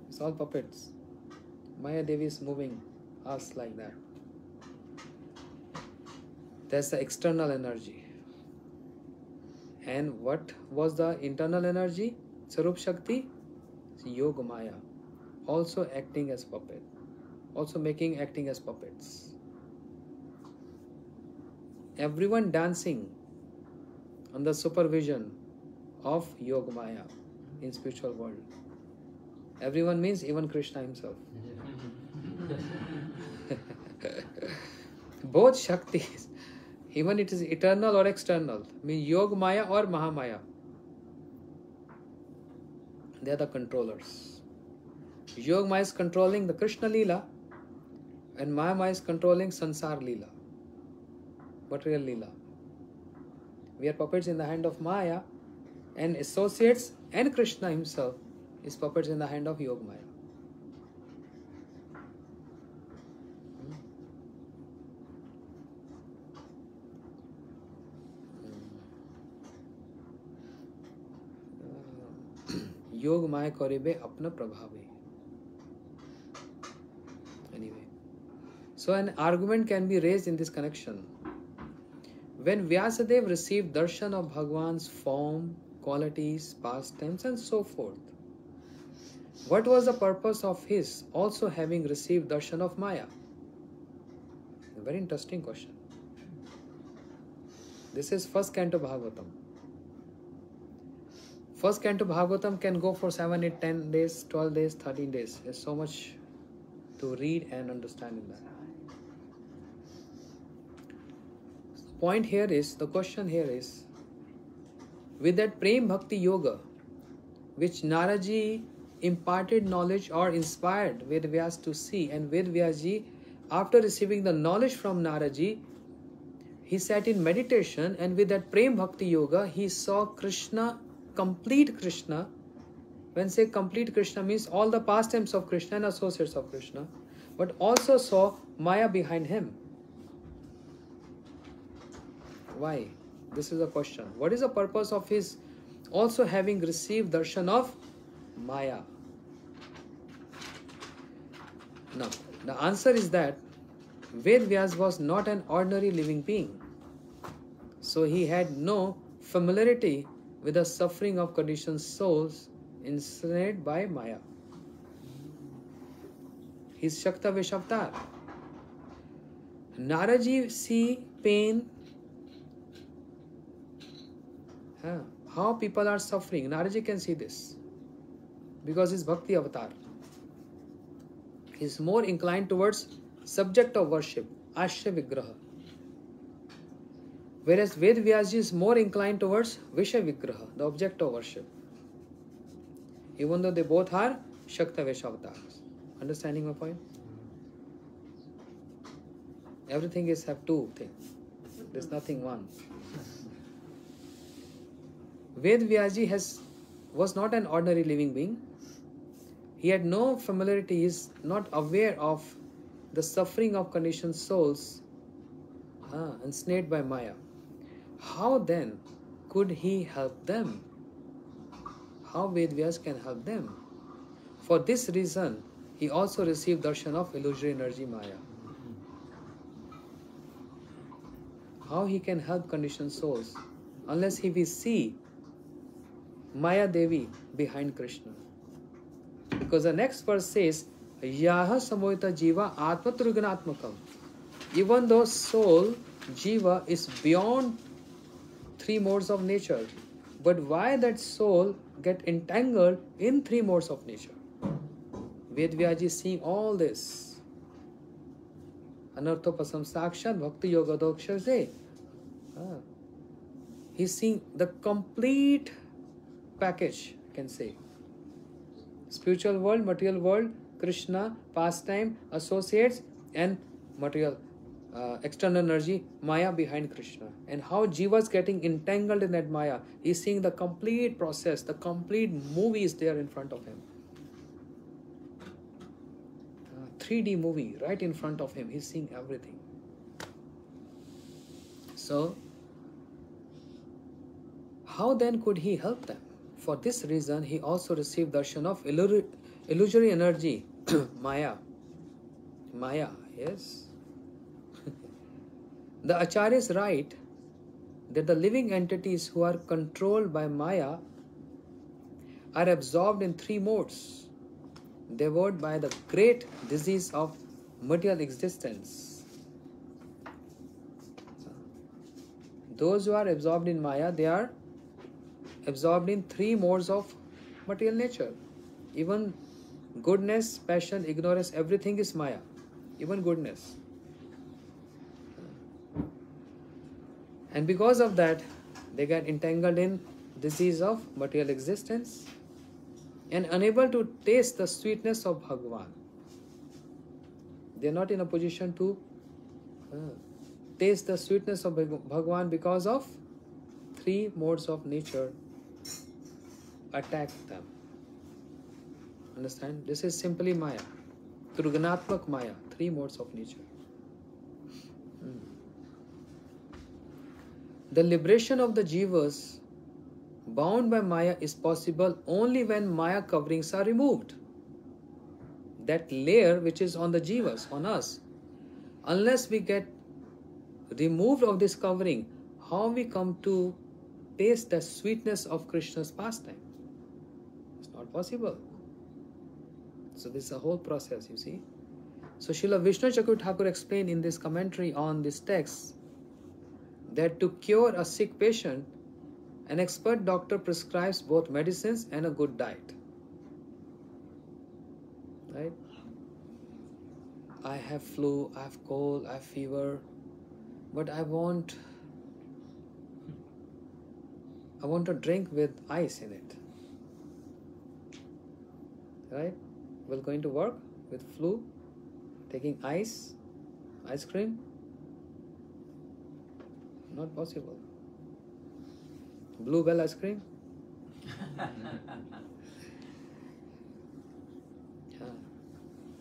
It's all puppets. Maya Devi is moving us like that. That's the external energy. And what was the internal energy? Sarup Shakti, Yoga Maya, also acting as puppet, also acting as puppets. Everyone dancing under supervision of Yoga Maya in spiritual world. Everyone means even Krishna himself. Both Shaktis, even it is eternal or external, means Yoga Maya or Mahamaya. They are the controllers. Yoga Maya is controlling the Krishna Leela and Mahamaya is controlling Sansar Leela, material Leela. We are puppets in the hand of Maya and associates and Krishna himself is puppets in the hand of Yoga Maya. Yoga Maya koribe apna prabhave. Anyway, so an argument can be raised in this connection. When Vyasadeva received darshan of Bhagwan's form, qualities, pastimes and so forth, what was the purpose of his also having received darshan of Maya? A very interesting question. This is first canto Bhagavatam. First canto Bhagavatam can go for 7, 8, 10 days, 12 days, 13 days. There's so much to read and understand in that. The question here is, with that Prem Bhakti Yoga, which Naraji imparted knowledge or inspired Ved Vyas to see, and Ved Vyasji, after receiving the knowledge from Naraji, he sat in meditation, and with that Prem Bhakti Yoga, he saw Krishna, complete Krishna. When say complete Krishna means all the pastimes of Krishna and associates of Krishna, but also saw Maya behind him. Why? This is a question. What is the purpose of his also having received darshan of Maya? Now, the answer is that Ved Vyas was not an ordinary living being. So he had no familiarity with the suffering of conditioned souls ensnared by Maya. His Shakta Vishavtar. Naraji see pain How people are suffering. Naraji can see this because he's Bhakti avatar. He's more inclined towards subject of worship, Ashya Vigraha. Whereas Ved Vyasji is more inclined towards Visha Vigraha, the object of worship. Even though they both are Shakta Vesha avatars. Understanding my point? Everything is have two things. There's nothing one. Ved Vyasji was not an ordinary living being. He had no familiarity, he is not aware of the suffering of conditioned souls ensnared by Maya. How then could he help them? How Ved Vyas can help them? For this reason, he also received darshan of illusory energy Maya. How he can help conditioned souls unless he will see Maya Devi behind Krishna. Because the next verse says, Yaha samohita jiva atmatruganatmakam. Even though soul, jiva, is beyond three modes of nature, but why that soul get entangled in three modes of nature? Vedvyaji is seeing all this. Anarthopasam sakshat bhakti yoga doksha se. He's seeing the complete package, you can say. Spiritual world, material world, Krishna, pastime, associates, and material, external energy, Maya behind Krishna. And how Jiva is getting entangled in that Maya. He's seeing the complete process, the complete movie is there in front of him. 3D movie right in front of him. He's seeing everything. So, how then could he help them? For this reason, he also received darshan of illusory energy, Maya. Maya, yes. The acharyas write that the living entities who are controlled by Maya are absorbed in three modes, devoured by the great disease of material existence. Those who are absorbed in Maya, they are absorbed in three modes of material nature. Even goodness, passion, ignorance, everything is Maya. Even goodness. And because of that, they get entangled in disease of material existence and unable to taste the sweetness of Bhagavan. They are not in a position to taste the sweetness of Bhagavan because of three modes of nature attack them. Understand? This is simply Maya. Truganatmak Maya. Three modes of nature. The liberation of the jivas bound by Maya is possible only when Maya coverings are removed. That layer which is on the jivas, on us, unless we get removed of this covering, how we come to taste the sweetness of Krishna's pastime? It's not possible. So this is a whole process, you see. So Srila Vishnu Chakravarti Thakur explained in this commentary on this text that to cure a sick patient, an expert doctor prescribes both medicines and a good diet. Right? I have flu, I have cold, I have fever, but I want a drink with ice in it. Right? Well, going to work with flu, taking ice cream, not possible. Bluebell ice cream?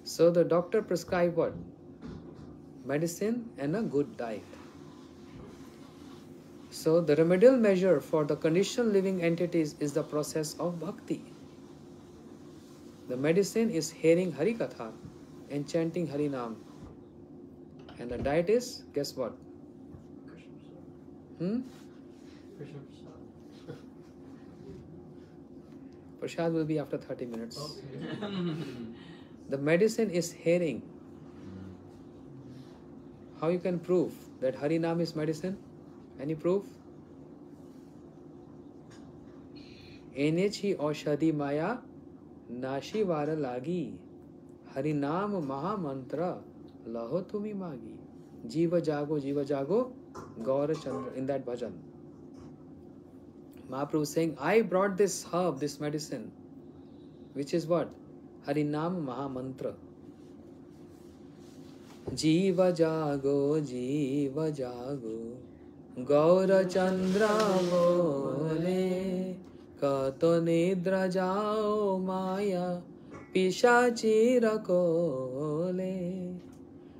So the doctor prescribed what? Medicine and a good diet. So the remedial measure for the conditioned living entities is the process of bhakti. The medicine is hearing Harikatha and chanting Harinam. And the diet is, guess what? Prasad will be after 30 minutes. Okay. The medicine is hearing. How you can prove that Harinam is medicine? Any proof? Enechi Oshadi Maya Nashi Vara Lagi Harinam Maha Mantra Laho Tumi Magi. Jiva Jago, Gaura Chandra, in that bhajan. Mahaprabhu is saying, I brought this herb, this medicine, which is what? Harinam Maha Mantra. Jiva Jago, Gaura Chandra Bole, Kato Nidra Jao Maya, Pishachi Rakole.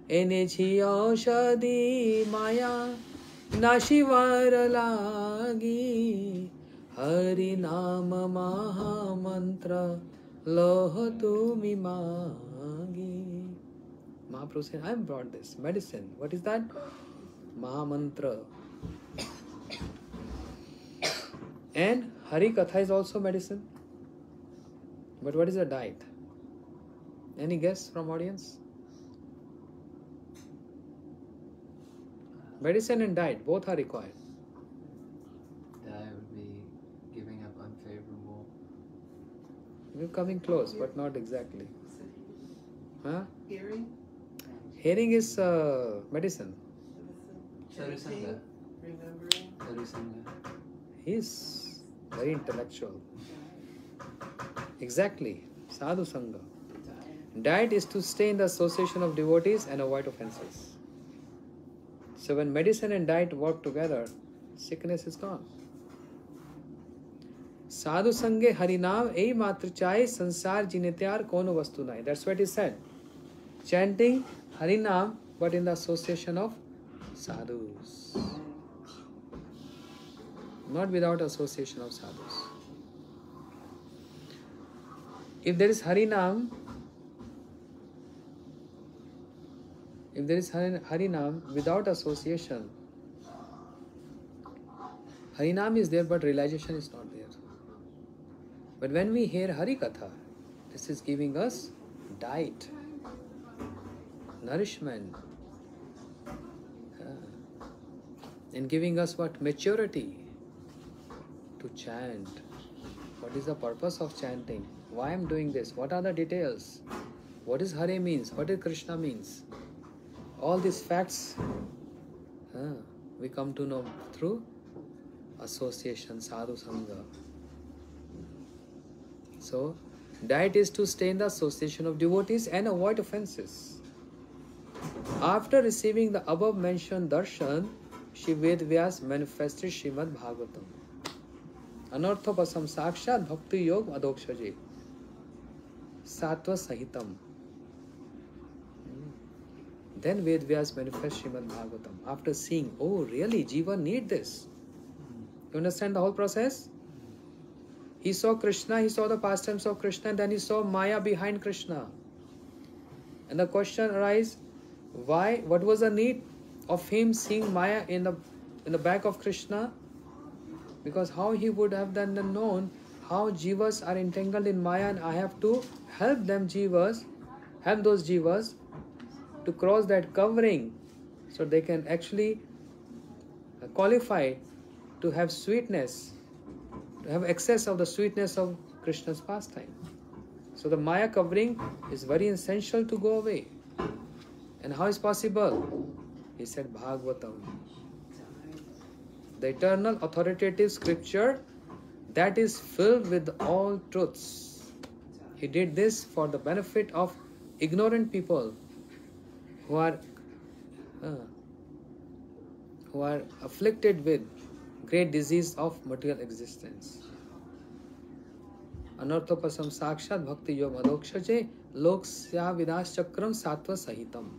Enechi Oshadi Maya Nashivar Lagi Hari Nama Maha Mantra Loho Tumi Magi. Mahaprabhu said, I brought this medicine. What is that? Maha Mantra. And Harikatha is also medicine. But what is the diet? Any guess from audience? Medicine and diet, both are required. Diet would be giving up unfavorable. We're coming close, but not exactly. Huh? Hearing? Hearing is medicine. Sadhusanga. Remembering? Sadhusanga. He's very intellectual. Exactly. Sadhu Sangha. Diet is to stay in the association of devotees and avoid offenses. So when medicine and diet work together, sickness is gone. Sadhu Sange Harinam Ei Matra Chai Sansar Jinetyar Kono Vastu Nai. That's what he said. Chanting Harinam, but in the association of sadhus. Not without association of sadhus. If there is Harinam, Harinam without association, Harinam is there but realization is not there. But when we hear Harikatha, this is giving us diet, nourishment, and giving us what? Maturity to chant. What is the purpose of chanting? Why I am doing this? What are the details? What is Hare means? What is Krishna means? All these facts we come to know through association, sadhu sangha. So, diet is to stay in the association of devotees and avoid offenses. After receiving the above mentioned darshan, Shri Vedvyas manifested Srimad Bhagavatam. Anarthopasam sakshat bhakti yog adokshaji. Sattva sahitam. Then Vedvyas manifest Srimad Bhagavatam. After seeing, oh really, Jiva need this. You understand the whole process? He saw Krishna, he saw the pastimes of Krishna, and then he saw Maya behind Krishna. And the question arises, why? What was the need of him seeing Maya in the back of Krishna? Because how he would have then known how Jivas are entangled in Maya, and I have to help them Jivas, help those Jivas to cross that covering so they can actually qualify to have sweetness, to have excess of the sweetness of Krishna's pastime. So the Maya covering is very essential to go away. And how is possible? He said Bhagavatam. The eternal authoritative scripture that is filled with all truths. He did this for the benefit of ignorant people who are afflicted with great disease of material existence. Anarthopasam sakshat bhakti yog adokshaje loksya vidas chakram sattva sahitam.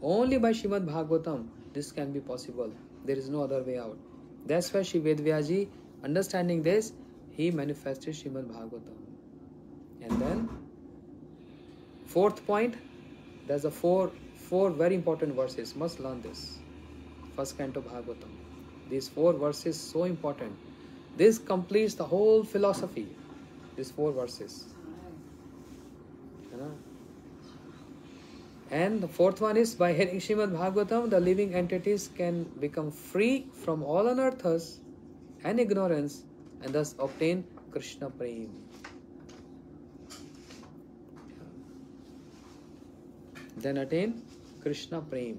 Only by Srimad Bhagavatam this can be possible. There is no other way out. That's why Shri Vedvyaji, understanding this, he manifested Srimad Bhagavatam. And then, fourth point, there's a four very important verses. Must learn this. First canto Bhagavatam. These 4 verses so important. This completes the whole philosophy. These 4 verses. And the 4th one is, by hearing Srimad Bhagavatam, the living entities can become free from all anarthas and ignorance and thus obtain Krishna Prem. Then attain Krishna Prem.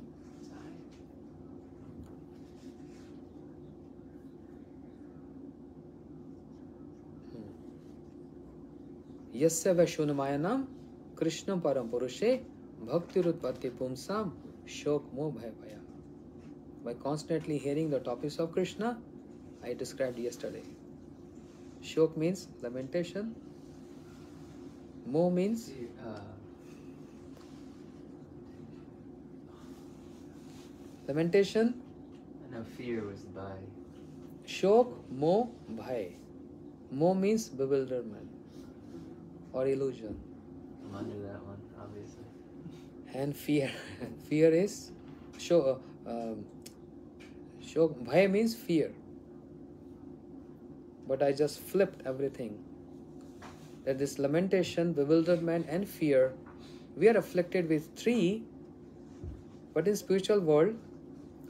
Yasya Vaishunamayanam Krishna Param Purushe Bhaktirutpatti Pumsam Shok Mo Bhaya Bhaya. By constantly hearing the topics of Krishna, I described yesterday. Shok means lamentation. Mo means lamentation. No, fear was by. Shok, Mo, Bhai. Mo means bewilderment or illusion. I'm under that one, obviously. And fear. Fear is Shok. Bhai means fear. But I just flipped everything. That this lamentation, bewilderment and fear, we are afflicted with three, but in spiritual world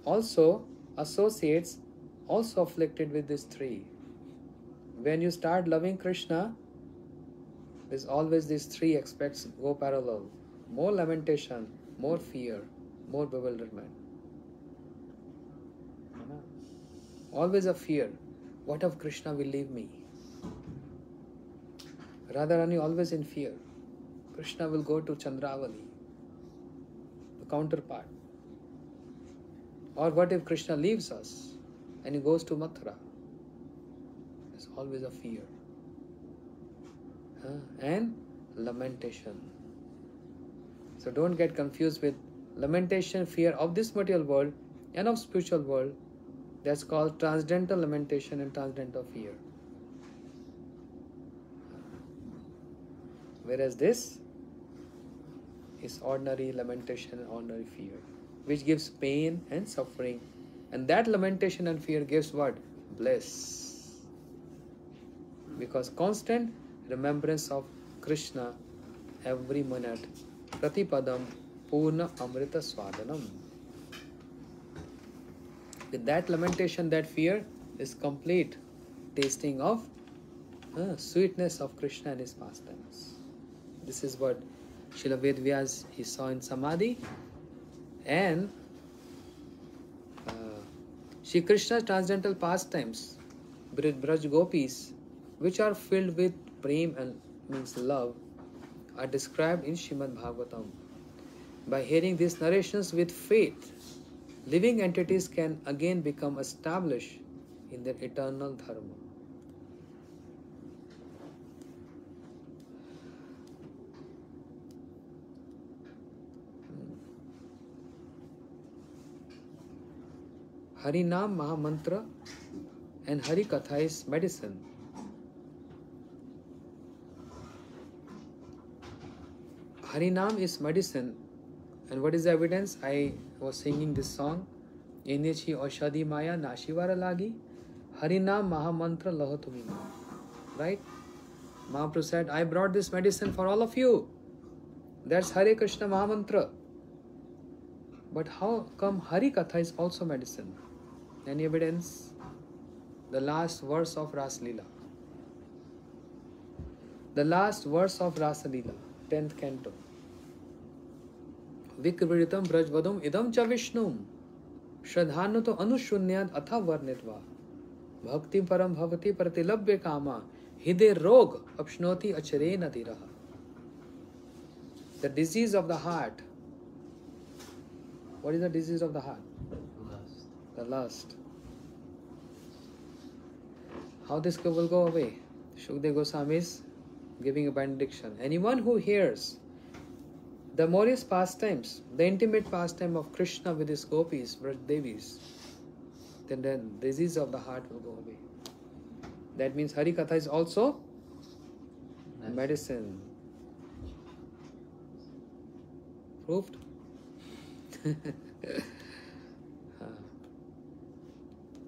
also associates also afflicted with these three. When you start loving Krishna, there's always these three aspects go parallel. More lamentation, more fear, more bewilderment. Always a fear. What if Krishna will leave me? Radharani always in fear. Krishna will go to Chandravali, the counterpart. Or what if Krishna leaves us and he goes to Mathura? There's always a fear. And lamentation. So don't get confused with lamentation, fear of this material world and of spiritual world. That's called transcendental lamentation and transcendental fear. Whereas this is ordinary lamentation and ordinary fear, which gives pain and suffering. And that lamentation and fear gives what? Bliss. Because constant remembrance of Krishna every minute. Pratipadam Purna Amrita Swadanam. With that lamentation, that fear is complete tasting of sweetness of Krishna and his pastimes. This is what Srila Vedvyas he saw in Samadhi. And Shri Krishna's transcendental pastimes, Braj Gopis, which are filled with prem and means love, are described in Srimad Bhagavatam. By hearing these narrations with faith, living entities can again become established in their eternal dharma. Harinam Mahamantra and Harikatha is medicine. Harinam is medicine. And what is the evidence? I was singing this song. Enechi Oshadi Maya Nashivara Lagi Harinam Mahamantra Lahotumima. Right? Mahaprabhu said, I brought this medicine for all of you. That's Hare Krishna Mahamantra. But how come Harikatha is also medicine? Any evidence? The last verse of Ras Leela. The last verse of Rasa Leela, 10th canto. Vikritam Brajvadum idam cha Vishnum Shradhanuto Anushunyad Atha Varnitva Bhakti Param Bhavati Pratilabhya Kama Hide Rog Apshnoti Achare Nadiraha. The disease of the heart. What is the disease of the heart? Lust. The lust. How this will go away? Shukdev Goswami is giving a benediction. Anyone who hears the glorious pastimes, the intimate pastime of Krishna with his gopis, Braj Devis, then the disease of the heart will go away. That means Harikatha is also medicine. Proved?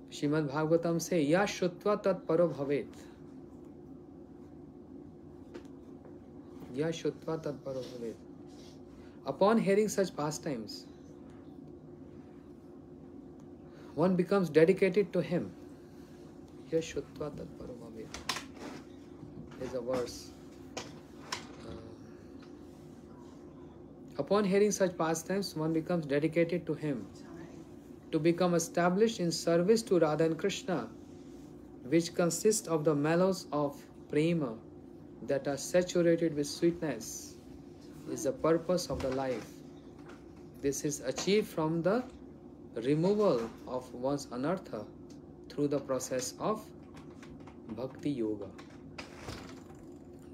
Srimad Bhagavatam say, Ya Shutva Tat Paro Bhavet. Ya Shutva Tat Paro Bhavet. Upon hearing such pastimes, one becomes dedicated to him. Yashutva Tatparamavit. There's a verse. Upon hearing such pastimes, one becomes dedicated to him. To become established in service to Radha and Krishna, which consist of the mellows of prema that are saturated with sweetness, is the purpose of the life. This is achieved from the removal of one's anartha through the process of bhakti yoga.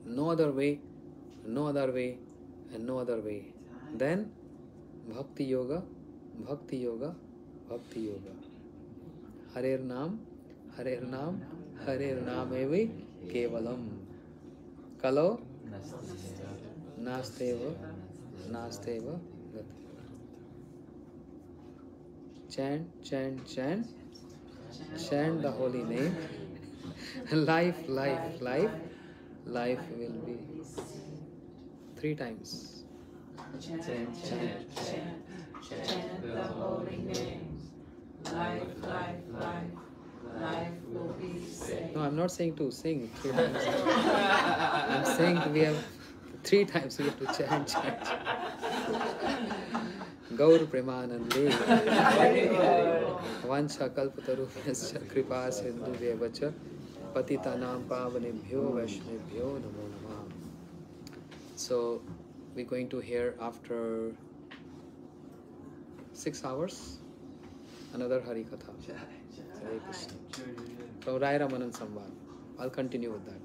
No other way, no other way, and no other way than bhakti yoga, bhakti yoga, bhakti yoga. Harer Nam, Harer Nam, Harer Nam evi kevalam. Kalo nasteva, nasteva gati. Chant, chant, chant, chant the holy name. Life, life, life, life will be 3 times. Chant, chant, chant, chant the holy name. Life, life, life, life will be saved. No, I'm not saying to sing 3 times. I'm saying we have 3 times we have to chant, chant. Gaur Premanande Vancha Kalpatarubhyascha Kripa Sindhu Devacha Patitanam Pavanebhyo Vaishnebhyo Namo Namah. So we're going to hear after 6 hours another Harikatha. Hare Krishna. From Rai Ramanan Samvad. I'll continue with that.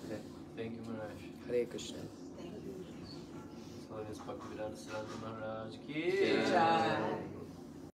Okay. Thank you, Maharaj. Hare Krishna. His Holiness Bhaktivedanta Siddhanti Maharaj ki jai.